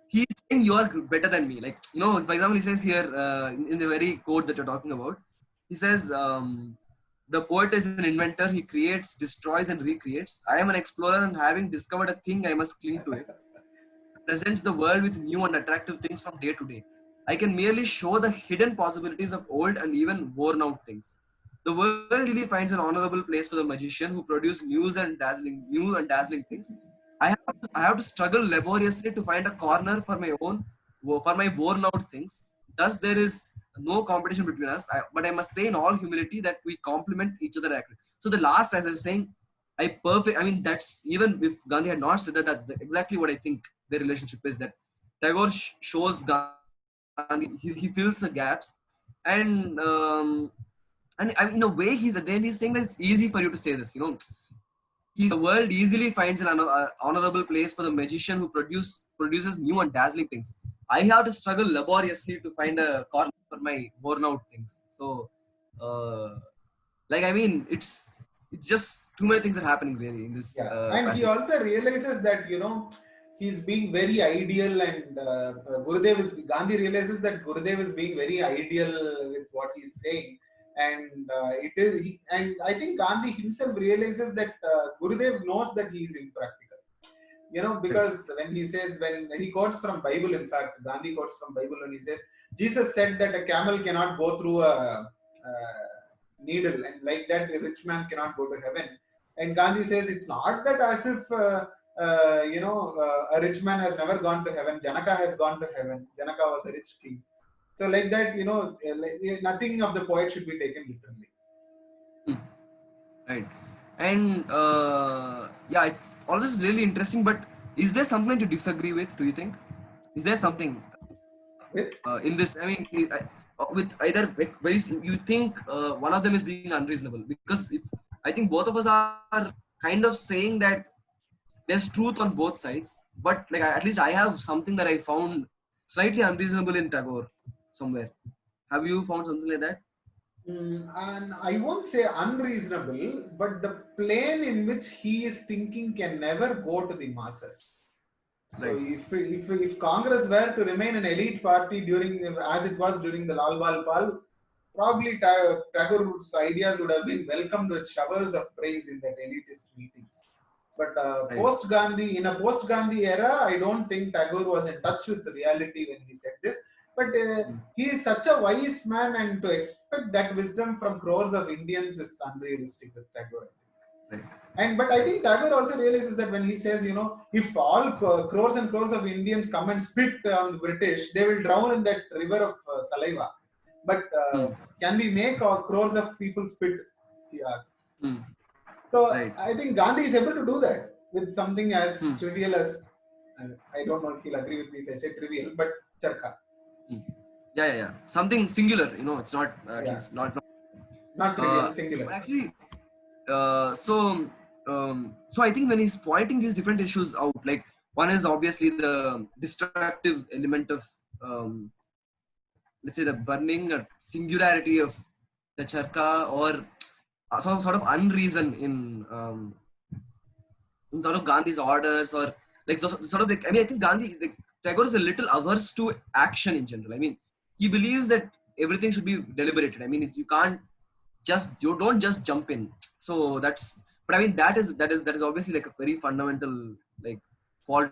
he's saying you are better than me. Like, for example, he says here in the very quote that you're talking about, he says, the poet is an inventor. He creates, destroys, and recreates. I am an explorer, and having discovered a thing, I must cling to it. Presents the world with new and attractive things from day to day. I can merely show the hidden possibilities of old and even worn out things. The world really finds an honorable place for the magician who produces new and dazzling things. I have to struggle laboriously to find a corner for my worn out things. Thus, there is no competition between us. But I must say in all humility that we complement each other accurately. So the last, as I was saying, I mean, that's even if Gandhi had not said that, that's exactly what I think their relationship is. That Tagore shows Gandhi, he fills the gaps, and I mean, in a way, he's saying that it's easy for you to say this. The world easily finds an honorable place for the magician who produces new and dazzling things. I have to struggle laboriously to find a corner for my worn out things. So, like, I mean, it's just too many things are happening really in this yeah, and he passage. also realizes that he's being very ideal, and Gandhi realizes that Gurudev is being very ideal with what he's saying, and and I think Gandhi himself realizes that Gurudev knows that he is impractical. because when he says, when he quotes from Bible, in fact, Gandhi quotes from Bible when he says, Jesus said that a camel cannot go through a needle, and like that, a rich man cannot go to heaven. And Gandhi says it's not that as if a rich man has never gone to heaven. Janaka has gone to heaven. Janaka was a rich king. So like that, nothing of the poet should be taken literally. Right. And yeah, it's always really interesting. But is there something to disagree with? Do you think? Is there something With in this? I mean, with either like, you think one of them is being unreasonable? Because if I think both of us are kind of saying that there's truth on both sides, but like at least I have something that I found slightly unreasonable in Tagore somewhere. Have you found something like that? And I won't say unreasonable, but the plane in which he is thinking can never go to the masses. So Right. if Congress were to remain an elite party as it was during the Lal Bal Pal, probably Tagore's ideas would have been welcomed with showers of praise in that elitist meetings. But Right. in a post-Gandhi era, I don't think Tagore was in touch with reality when he said this. But he is such a wise man, and to expect that wisdom from crores of Indians is unrealistic with Tagore. Right. But I think Tagore also realizes that when he says, if all crores and crores of Indians come and spit on the British, they will drown in that river of saliva. But can we make crores of people spit? He asks. So Right. I think Gandhi is able to do that with something as trivial as, I don't know if he'll agree with me if I say trivial, but charkha. Yeah. Something singular, it's not it's not trivial, singular. But actually, so I think when he's pointing these different issues out, like one is obviously the destructive element of let's say the burning or singularity of the charkha, or some sort of unreason in sort of Gandhi's orders, or like sort of like, I mean, I think Tagore is a little averse to action in general. I mean, he believes that everything should be deliberated. I mean, you don't just jump in. So but I mean, that is obviously like a very fundamental like fault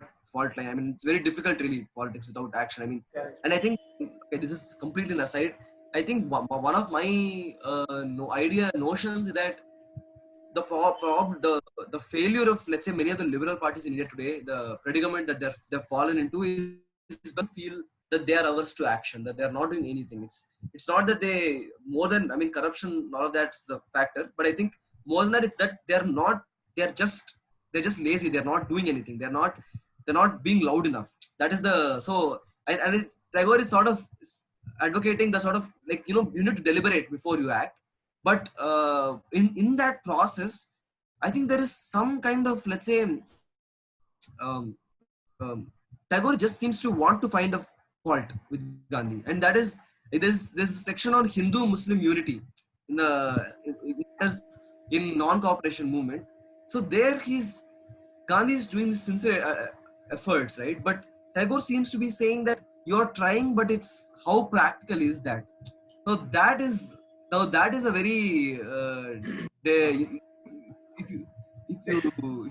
line. I mean, it's very difficult really politics without action. I mean, and I think, okay, this is completely an aside. I think one of my notions is that the failure of, let's say, many of the liberal parties in India today, the predicament that they've fallen into is to feel that they are averse to action, that they are not doing anything. It's not that they more than, I mean, corruption, all of that's a factor, but I think more than that, it's that they're just lazy. They're not doing anything. They're not being loud enough. That is Tagore is sort of advocating the sort of like, you need to deliberate before you act. But in that process, I think there is some kind of, let's say, Tagore just seems to want to find a fault with Gandhi, and that is there's a section on Hindu-Muslim unity in non-cooperation movement. So there Gandhi is doing this sincere efforts, right? But Tagore seems to be saying that you're trying, but it's how practical is that? So that is a very if you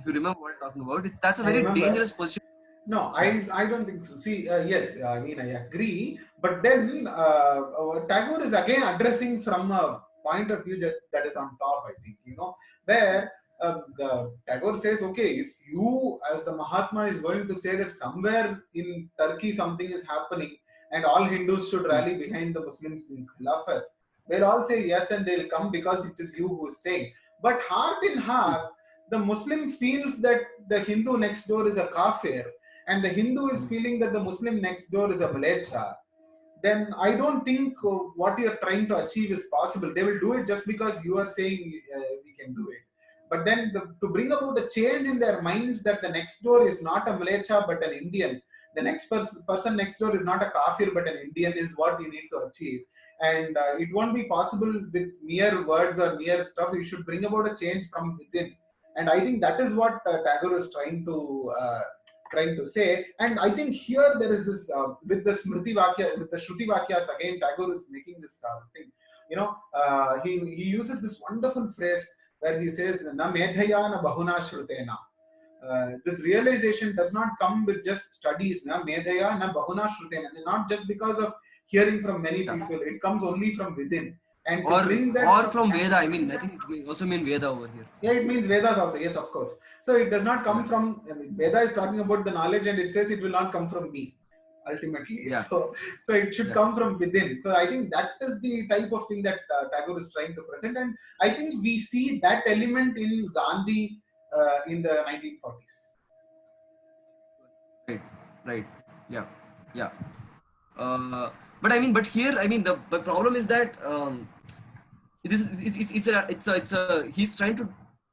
remember what I'm talking about, that's a very dangerous position. No, I don't think so. See, yes, I mean, I agree. But then Tagore is again addressing from a point of view that is on top, I think, where Tagore says, okay, if you, as the Mahatma, is going to say that somewhere in Turkey something is happening and all Hindus should rally behind the Muslims in Khilafat, they'll all say yes, and they'll come because it is you who is saying. But heart in heart, the Muslim feels that the Hindu next door is a kafir, and the Hindu is feeling that the Muslim next door is a mlecha, then I don't think what you're trying to achieve is possible. They will do it just because you are saying we can do it. But then to bring about a change in their minds that the next door is not a mlecha but an Indian, the next person next door is not a kafir but an Indian, is what you need to achieve. And it won't be possible with mere words or mere stuff. You should bring about a change from within. And I think that is what Tagore is trying to say. And I think here there is this with the Smriti Vakya, with the Shruti Vakyas, again Tagore is making this thing. He uses this wonderful phrase where he says, "Na medhaya na bahuna shrutena." this realization does not come with just studies, na medhaya, na bahuna shrutena, not just because of hearing from many people. It comes only from within. And to bring that or from Veda. I mean, I think it may also mean Veda over here. Yeah, it means Vedas also. Yes, of course. So it does not come from, I mean, Veda is talking about the knowledge, and it says it will not come from me ultimately. Yeah. So it should come from within. So I think that is the type of thing that Tagore is trying to present, and I think we see that element in Gandhi in the 1940s. Right. Yeah. But I mean, but here, I mean, the problem is that he's trying to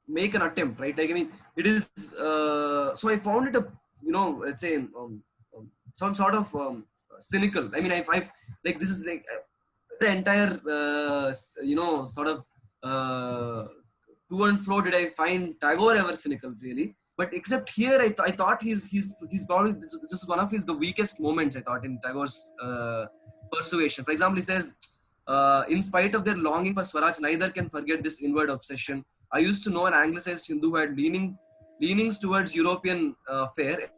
make an attempt, right? Like, I mean, it is. So I found it let's say some sort of cynical. I mean, I've like, this is like the entire sort of to and fro did I find Tagore ever cynical, really. But except here, I thought he's probably, this is one of the weakest moments, I thought, in Tagore's persuasion. For example, he says, in spite of their longing for Swaraj, neither can forget this inward obsession. I used to know an anglicized Hindu who had leanings towards European fare.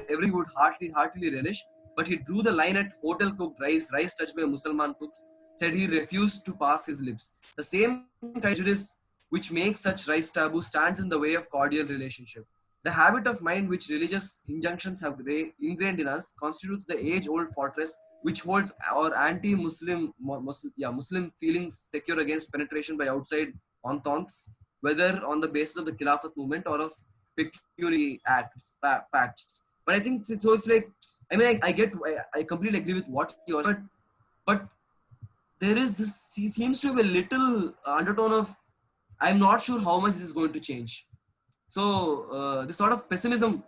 Every would heartily relish, but he drew the line at hotel cooked rice touched by Musalman cooks. Said he refused to pass his lips. The same prejudice which makes such rice taboo stands in the way of cordial relationship. The habit of mind which religious injunctions have ingrained in us constitutes the age-old fortress which holds our anti-Muslim Muslim feelings secure against penetration by outside ententes, whether on the basis of the Khilafat movement or of pecuniary pacts. But I think so. It's like, I mean, I completely agree with what you are, but there is this, seems to be a little undertone of, I'm not sure how much this is going to change. So this sort of pessimism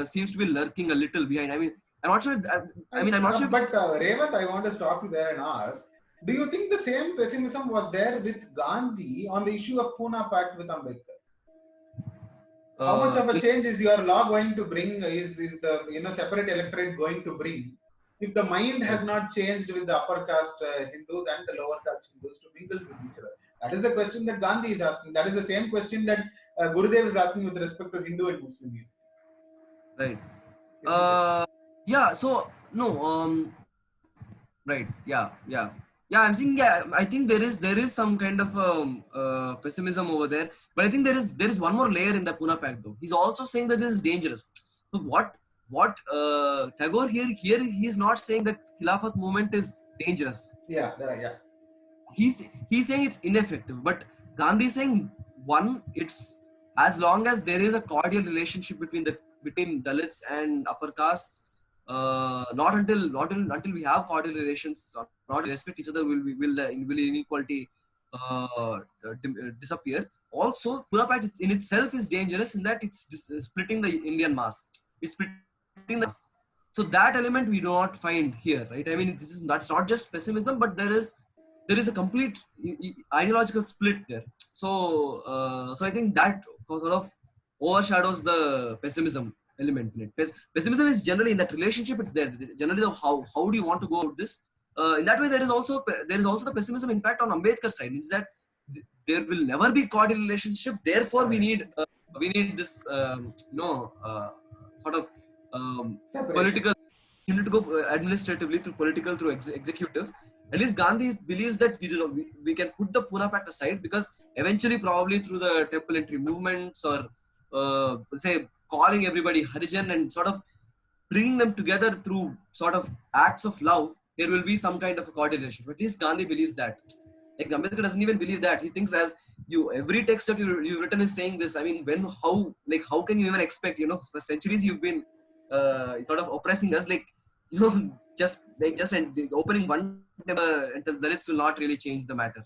seems to be lurking a little behind. I mean, I'm not sure. I'm not sure. But Revant, I want to stop you there and ask: do you think the same pessimism was there with Gandhi on the issue of Pune Pact with Ambedkar? How much of a change is your law going to bring? Is the separate electorate going to bring? If the mind has not changed with the upper caste Hindus and the lower caste Hindus to mingle with each other, that is the question that Gandhi is asking. That is the same question that Gurudev is asking with respect to Hindu and Muslim unity. Right. Yeah. So no. Right. Yeah. I'm saying, I think there is some kind of pessimism over there, but I think there is one more layer in the Pune Pact though. He's also saying that this is dangerous. So what Tagore here he's not saying that Khilafat movement is dangerous. Yeah. He's saying it's ineffective, but Gandhi is saying, one, it's as long as there is a cordial relationship between Dalits and upper castes, not until we have cordial relations, not respect each other, will inequality disappear. Also, Pune Pact in itself is dangerous in that it's splitting the Indian mass. It's splitting the mass. So that element we do not find here, right? I mean, that's not just pessimism, but there is a complete ideological split there. So I think that sort of overshadows the pessimism element in it. Pessimism is generally in that relationship. It's there. Generally, how do you want to go about this? In that way, there is also the pessimism. In fact, on Ambedkar's side, is that there will never be cordial relationship. Therefore, we need this sort of political. You need to go administratively through political, through executive. At least Gandhi believes that we can put the Pune Pact aside, because eventually, probably through the temple entry movements or say calling everybody Harijan and sort of bringing them together through sort of acts of love, there will be some kind of a coordination. But at least Gandhi believes that. Like Ambedkar doesn't even believe that. He thinks every text that you've written is saying this. I mean, how can you even expect? For centuries you've been sort of oppressing us. Just opening one temple until Dalits will not really change the matter.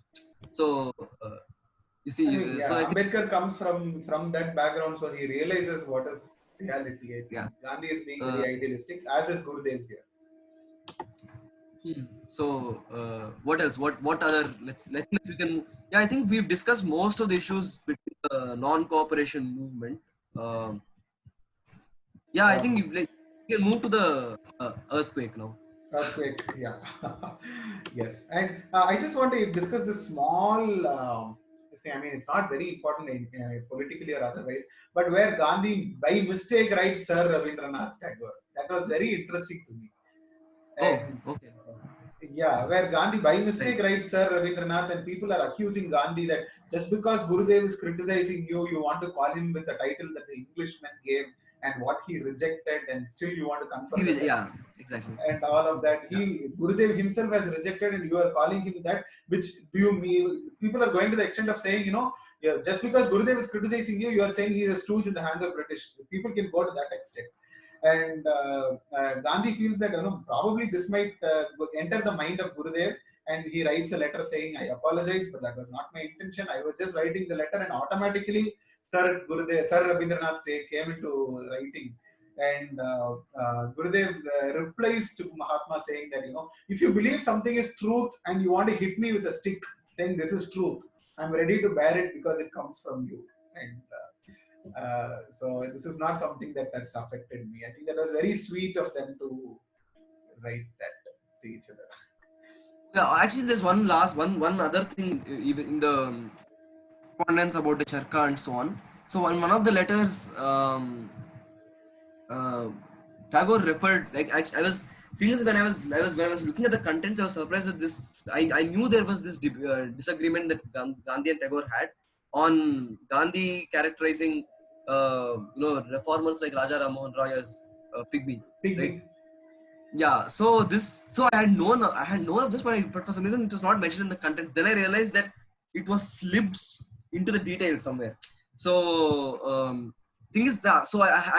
So you see, Ambedkar comes from that background, so he realizes what is reality. Gandhi is being very idealistic, as is Gurudev here. So what else? What other? Let's we can. Yeah, I think we've discussed most of the issues between the non-cooperation movement. I think we can move to the earthquake now. Earthquake, yeah. Yes, and I just want to discuss this small thing. I mean, it's not very important politically or otherwise, but where Gandhi by mistake writes Sir Rabindranath Tagore. That was very interesting to me. Oh, And okay. yeah, where Gandhi by mistake Right. writes Sir Rabindranath, and people are accusing Gandhi that just because Gurudev is criticizing you, you want to call him with the title that the Englishman gave and what he rejected, and still you want to confer the Yeah, title exactly. and all of that. Yeah. Gurudev himself has rejected, and you are calling him that. Which do you mean? People are going to the extent of saying, yeah, just because Gurudev is criticizing you, you are saying he is a stooge in the hands of British. People can go to that extent. And Gandhi feels that probably this might enter the mind of Gurudev, and he writes a letter saying, "I apologize, but that was not my intention. I was just writing the letter, and automatically Sir Rabindranath came into writing." And Gurudev replies to Mahatma saying that, if you believe something is truth and you want to hit me with a stick, saying this is truth, I'm ready to bear it because it comes from you. And so this is not something that has affected me. I think that was very sweet of them to write that to each other. Yeah, actually, there's one other thing, even in the correspondence about the Charka and so on. So one of the letters, uh, Tagore referred, like I was feels when I was looking at the contents, I was surprised that I knew there was this disagreement that Gandhi and Tagore had on Gandhi characterizing reformers like Raja Ram Mohan Roy as pygmy, right? Pygmy. Yeah, so I had known of this, but for some reason it was not mentioned in the content. Then I realized that it was slipped into the details somewhere. So thing is that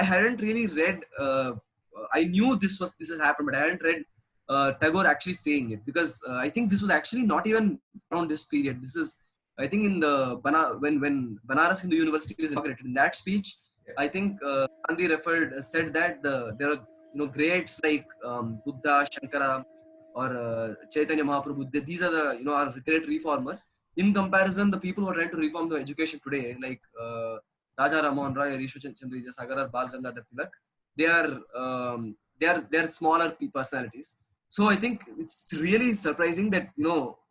I hadn't really read. I knew this has happened, but I hadn't read Tagore actually saying it, because I think this was actually not even around this period. This is, I think, in the when Banaras Hindu University was inaugurated. In that speech, Yes. I think Gandhi said that there are greats like Buddha, Shankara, or Chaitanya Mahaprabhu. These are the our great reformers. In comparison, the people who are trying to reform the education today, like Raja Ram Mohan Roy, Rishu Chandra Vidyasagar, or Bal Gangadhar Tilak, they are smaller personalities. So I think it's really surprising that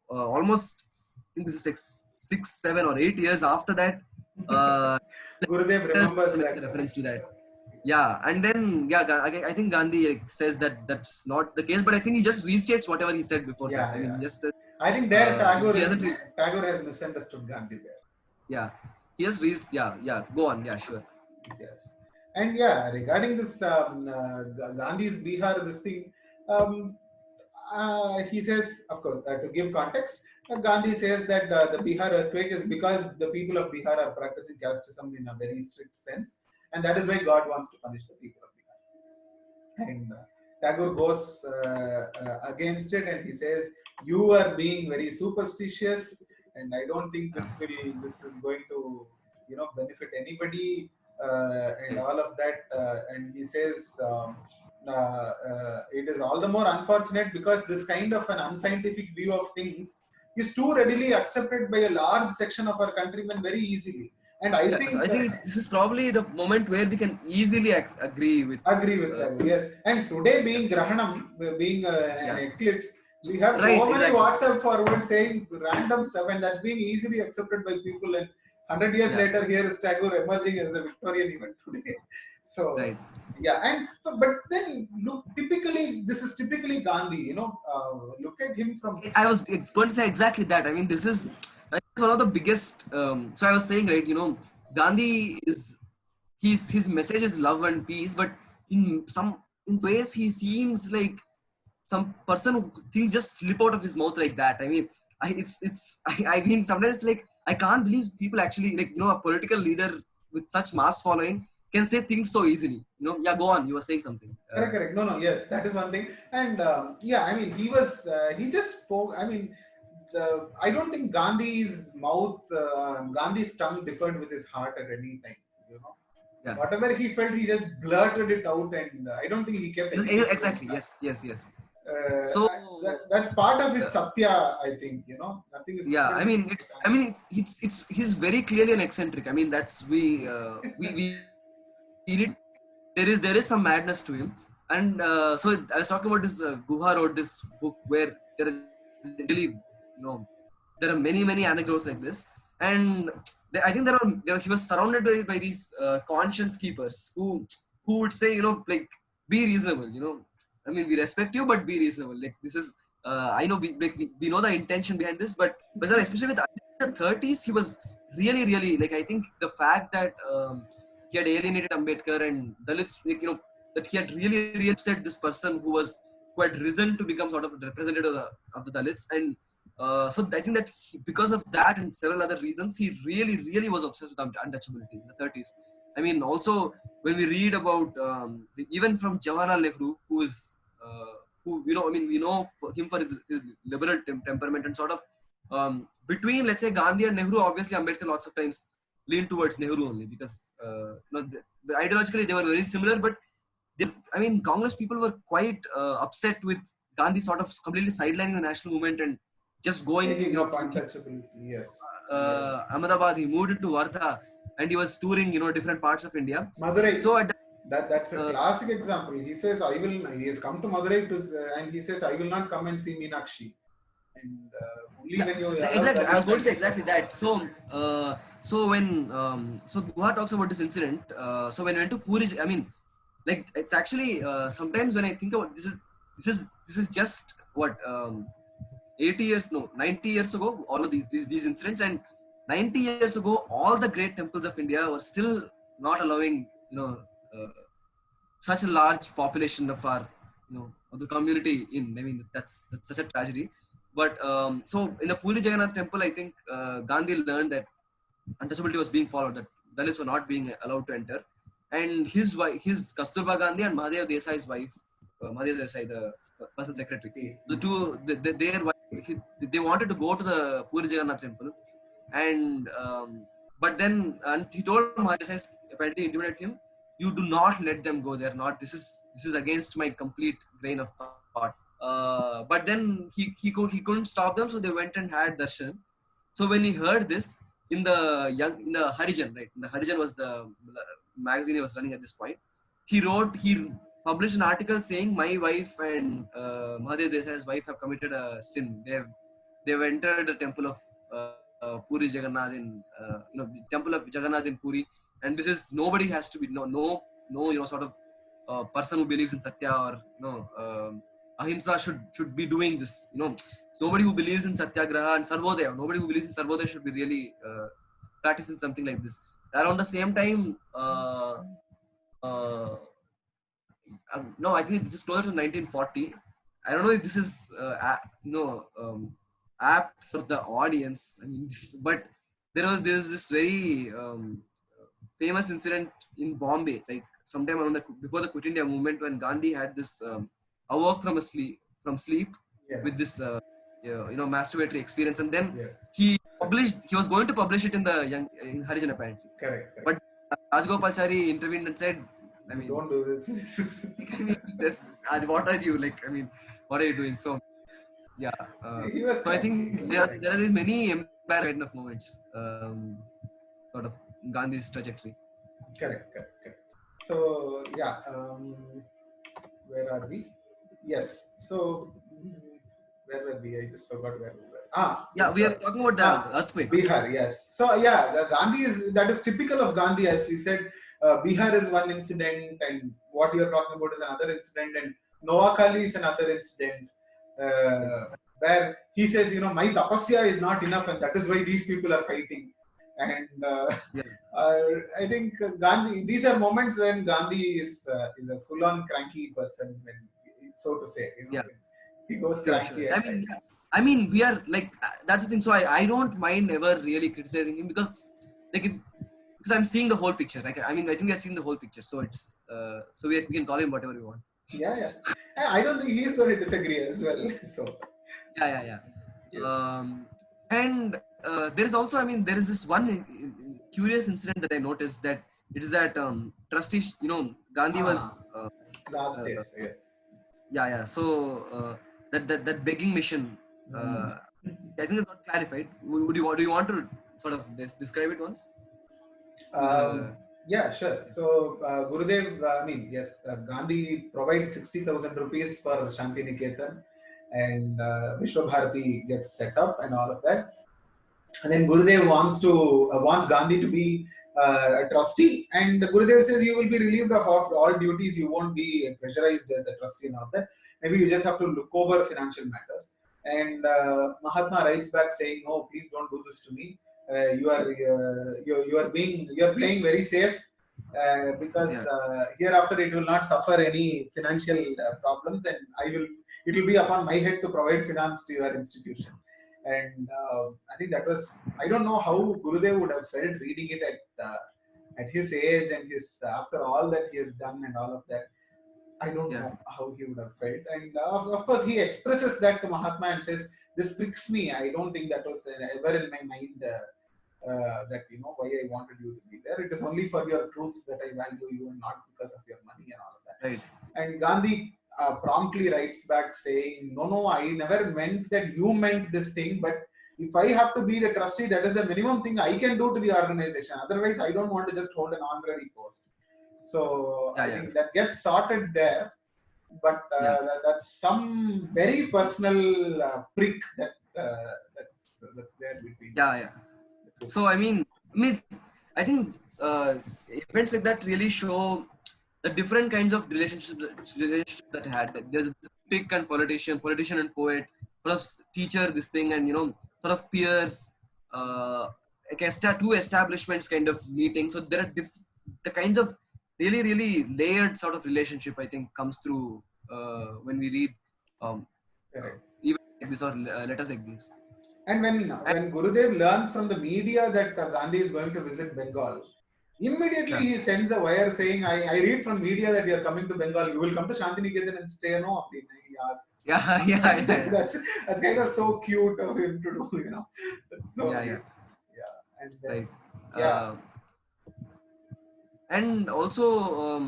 almost, I think this is like 6, 7, or 8 years after that, Gurudev remembers makes a that. reference to that. Yeah, and then I think Gandhi says that that's not the case, but I think he just restates whatever he said before that. Yeah, I mean, yeah. just I think there he hasn't. Tagore has misunderstood Gandhi there. Yeah, he has yeah. Go on. Yeah, sure. Yes. And yeah, regarding this Gandhi's Bihar, this thing, he says, of course, to give context, Gandhi says that the Bihar earthquake is because the people of Bihar are practicing casteism in a very strict sense, and that is why God wants to punish the people of Bihar. And Tagore goes against it, and he says, "You are being very superstitious, and I don't think this is going to benefit anybody." And all of that, and he says, it is all the more unfortunate because this kind of an unscientific view of things is too readily accepted by a large section of our countrymen very easily. And I Yeah, so think I think this is probably the moment where we can easily agree with that, yes. And today being Grahanam, being an eclipse, we have right, so many exactly. WhatsApp forwards saying random stuff, and that's being easily accepted by people. And 100 years later, here is Tagore emerging as a Victorian event today. So, right. yeah, and but then look, this is typically Gandhi. Look at him from. I was going to say exactly that. I mean, this is one of the biggest. So I was saying, right, Gandhi is his message is love and peace, but in ways he seems like some person who things just slip out of his mouth like that. I mean, I mean, sometimes like I can't believe people actually, like, a political leader with such mass following can say things so easily. Yeah, go on. You were saying something. Correct. No. Yes, that is one thing. And yeah, I mean, he just spoke. I mean, I don't think Gandhi's tongue differed with his heart at any time. Yeah. Whatever he felt, he just blurted it out, and I don't think he kept anything. Exactly. Yes. So that's part of his satya, I think. Nothing is. Yeah, I mean, he's very clearly an eccentric. I mean, that's we need, there is some madness to him. And so I was talking about this. Guha wrote this book where there are really, there are many anecdotes like this. and I think he was surrounded by these conscience keepers who would say, like, be reasonable, I mean, we respect you, but be reasonable. Like, this is, I know we know the intention behind this, but especially with the 30s, he was really, really, like, I think the fact that he had alienated Ambedkar and Dalits, like, that he had really, really upset this person who had risen to become sort of a representative of the Dalits. And so I think that because of that and several other reasons, he really, really was obsessed with untouchability in the 30s. I mean, also when we read about even from Jawaharlal Nehru, who I mean, we know him for his liberal temperament and sort of between, let's say, Gandhi and Nehru, obviously Ambedkar lots of times leaned towards Nehru only because ideologically they were very similar, but I mean, Congress people were quite upset with Gandhi sort of completely sidelining the national movement and just going, Taking up untouchability, yes. Ahmedabad, he moved into Wardha, and he was touring, different parts of India. Madurai. So at That's a classic example. He says, he has come to Madurai and he says, I will not come and see Meenakshi. And only when you exactly, I was going to say exactly that. So when so Guha talks about this incident. So when we went to Puri, I mean, like, it's actually sometimes when I think about this is just what 80 years, no, 90 years ago, all of these incidents, and 90 years ago, all the great temples of India were still not allowing, such a large population of our, of the community in. I mean, that's such a tragedy. But so in the Puri Jagannath temple, I think Gandhi learned that untouchability was being followed, that Dalits were not being allowed to enter. And his wife, his Kasturba Gandhi and Mahadev Desai's wife, Mahadev Desai, the personal secretary, the two, they wanted to go to the Puri Jagannath temple, and but then, and he told Mahadev Desai, apparently intimidated him, you do not let them go. They're not. This is against my complete grain of thought. But then he couldn't stop them, so they went and had darshan. So when he heard this, in the Harijan, right? In the Harijan was the magazine he was running at this point. He published an article saying, my wife and Mahadev Desai's wife have committed a sin. They've entered the temple of Puri Jagannath in the temple of Jagannath in Puri, and this is, nobody has to be no sort of person who believes in Satya or Ahimsa should be doing this. So nobody who believes in Satyagraha and Sarvodaya, nobody who believes in Sarvodaya should be really practicing something like this. Around the same time, no, I think it's just closer to 1940. I don't know if this is apt for the audience. I mean, but there's this very famous incident in Bombay, like sometime around before the Quit India movement, when Gandhi had this awoke from sleep yes. with this masturbatory experience, and then yes. he was going to publish it in Harijan apparently. Correct. But Rajgopalachari intervened and said, I mean, don't do this. What are you like? I mean, what are you doing? So, yeah. So I think there are many embarrassing of moments, sort of Gandhi's trajectory. Correct. So yeah, where are we? Yes. So where were we? I just forgot where we were. We are talking about the earthquake. Bihar, yes. So yeah, Gandhi that is typical of Gandhi, as we said. Bihar is one incident, and what you're talking about is another incident, and Noakhali is another incident, where he says, my tapasya is not enough, and that is why these people are fighting. And I think Gandhi, these are moments when Gandhi is a full-on cranky person, so to say. He goes cranky. Sure. I mean, we are like, that's the thing. So I don't mind ever really criticizing him, because because I'm seeing the whole picture. Like, I mean, I think I've seen the whole picture. So it's so we can call him whatever we want. Yeah. I don't think he's going to disagree as well. So yeah. And there is also, I mean, there is this one curious incident that I noticed, that it is that trustee, Gandhi was last days, yes. Yeah. So that begging mission, I think it's not clarified. Do you want to sort of describe it once? Yeah, sure. So Gurudev, Gandhi provides 60,000 rupees for Shanti Niketan, and Vishwa Bharati gets set up and all of that. And then Gurudev wants Gandhi to be a trustee, and Gurudev says you will be relieved of all duties. You won't be pressurized as a trustee and all that. Maybe you just have to look over financial matters. And Mahatma writes back saying, "No, please don't do this to me. You are playing very safe." Because Yeah, hereafter it will not suffer any financial problems, and it will be upon my head to provide finance to your institution. And I think that was, I don't know how Gurudev would have felt reading it at his age and his after all that he has done and all of that. I don't yeah, know how he would have felt. And of course, he expresses that to Mahatma and says, "This pricks me. I don't think that was ever in my mind that why I wanted you to be there. It is only for your truths that I value you, and not because of your money and all of that." right. And Gandhi promptly writes back saying, "No, no, I never meant that you meant this thing, but if I have to be the trustee, that is the minimum thing I can do to the organization. Otherwise, I don't want to just hold an honorary post." So Yeah, I yeah, think that gets sorted there, but yeah, that's some very personal prick that's there between yeah, yeah. the two. So I think events like that really show the different kinds of relationships that had. There's pick and politician and poet, sort of teacher, this thing, and sort of peers, like two establishments kind of meeting. So there are the kinds of really layered sort of relationship I think comes through when we read um, uh, Correct. even like this or letters like these. And And, when Gurudev learns from the media that Gandhi is going to visit Bengal, immediately yeah, he sends a wire saying, I read from media that you are coming to Bengal. You will come to Shantiniketan and stay." No, he asks. yeah, yeah, yeah, That's kind of so cute of him to do. That's so yeah, yeah. nice. Yeah. And then, Right. yeah, Uh, and also,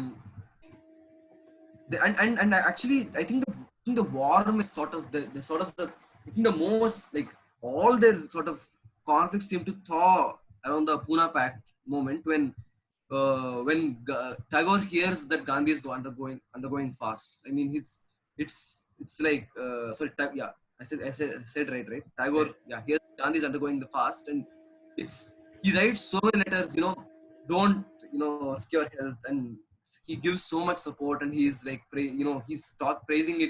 and actually, I think the warm is sort of the sort of the I think the most like all the sort of conflicts seem to thaw around the Pune Pact moment when Tagore hears that Gandhi is undergoing fasts. I mean, it's like sorry, yeah, I said right. Tagore, right. yeah, hears Gandhi is undergoing the fast, and it's he writes so many letters, don't risk your health, and he gives so much support, and he's like he's praising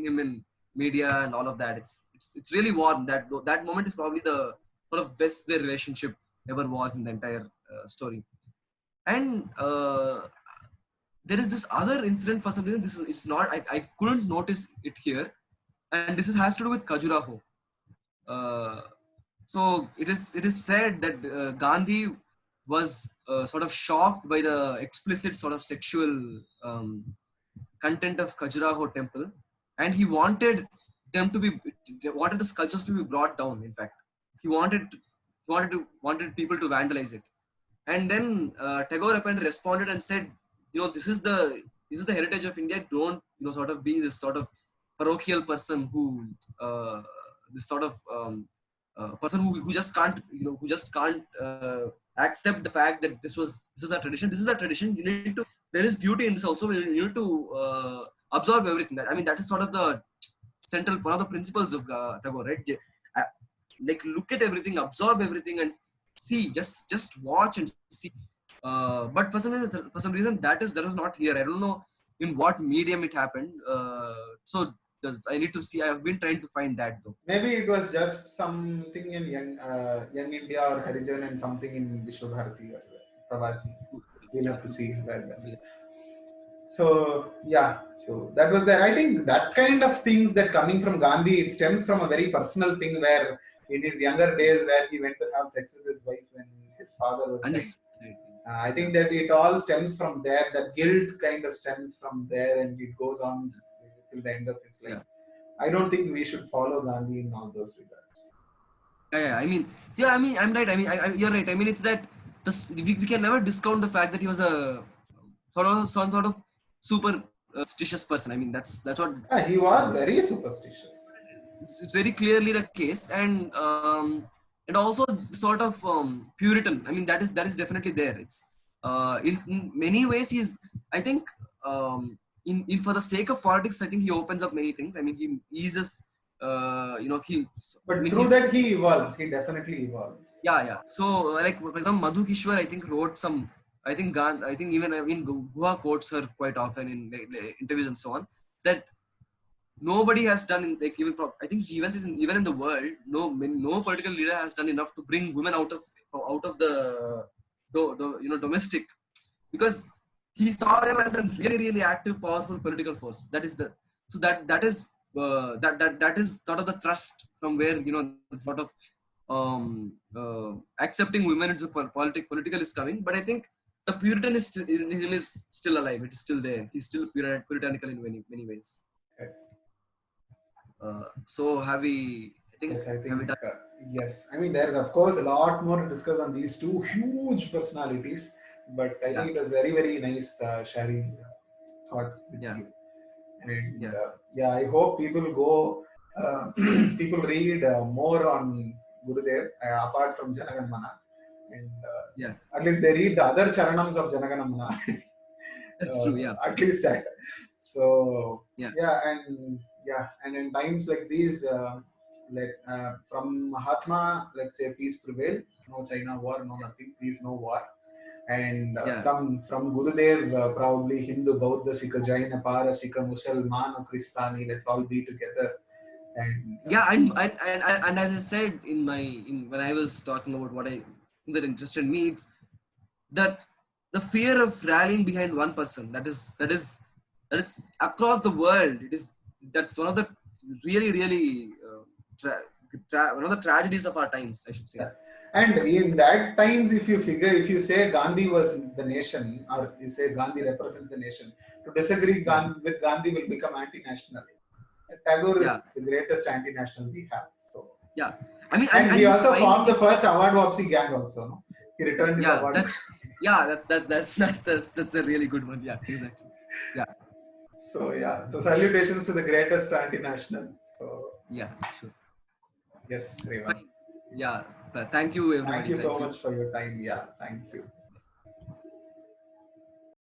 him in media and all of that. It's really warm. That moment is probably the sort of best their relationship ever was in the entire story. And there is this other incident for some reason. It's not I couldn't notice it here, and this has to do with Khajuraho. Uh, so it is said that Gandhi was sort of shocked by the explicit sort of sexual content of Khajuraho temple, and he wanted the sculptures to be brought down. In fact, he wanted people to vandalize it. And then Tagore apparently responded and said, this is the heritage of India. Don't sort of be this sort of parochial person uh, this sort of person who just can't accept the fact that this is a tradition. This is a tradition. You need to. There is beauty in this also. You need to absorb everything. I mean, that is sort of the central one of the principles of Tagore, right? Uh, like look at everything, absorb everything, and see. Just watch and see. But for some reason that was not here. I don't know in what medium it happened. So I need to see. I have been trying to find that though. Maybe it was just something in Young India or Harijan and something in Vishwabharati or Pravasi. We'll have to see where that is. So yeah, so that was there. I think that kind of things that coming from Gandhi, it stems from a very personal thing where in his younger days where he went to have sex with his wife when his father was And dying. this, I yeah, think that it all stems from there. That guilt kind of stems from there, and it goes on till the end of his life. yeah. I don't think we should follow Gandhi in all those regards. Yeah. I'm right. You're right. I mean, it's that we can never discount the fact that he was a some sort of super superstitious person. I mean, that's what He was very superstitious. it's very clearly the case, and also sort of Puritan. I mean, that is definitely there. It's in many ways I think in for the sake of politics, I think he opens up many things. I mean, he eases he. But I mean, through that he evolves. He definitely evolves. yeah. So like for example, Madhu Kishwar, I think wrote some. I think even Guha quotes her quite often in like, interviews and so on. That nobody has done in like I think even says even in the world, no political leader has done enough to bring women out of the domestic, because he saw them as a really active, powerful political force. That is the so that is that is sort of the thrust from where sort of accepting women into political is coming. But I think the Puritan in him is still alive. It is still there. He's still puritanical in many ways. Okay. So have we? I think Yes, I have we think done? yes. I mean, there's of course a lot more to discuss on these two huge personalities, but I Yeah, think it was very nice sharing thoughts with yeah, you. And yeah, yeah, I hope people go, people read more on Gurudev apart from Janaganamana, and yeah. at least they read the other charanams of Janaganamana. That's true. Yeah, At least that. So yeah, and in times like these, from Mahatma, let's say peace prevail, no China war, no nothing, peace, no war. And yeah. from Gurudev, probably Hindu, Buddha, Sikha, Jaina, Parasika, Musalman, or Kristani, let's all be together. And Yeah, and as I said in when I was talking about what I think that interested me, it's that the fear of rallying behind one person, that is across the world. That's one of the really one of the tragedies of our times, I should say. and in that times, if you figure, if you say Gandhi was the nation, or you say Gandhi represents the nation, to disagree Yeah, with Gandhi will become anti-national. Tagore yeah, is the greatest anti-national we have. So, yeah. I mean, and and he he's also fine. formed the first award Wapsi gang also. No? He returned his Yeah, award. that's a really good one. Yeah, exactly. Yeah, So yeah, so salutations to the greatest anti-national. So yeah, sure. yes, Revan. Fine. Yeah, thank you Thank everybody. you so Thank you. much for your time. Yeah, thank you.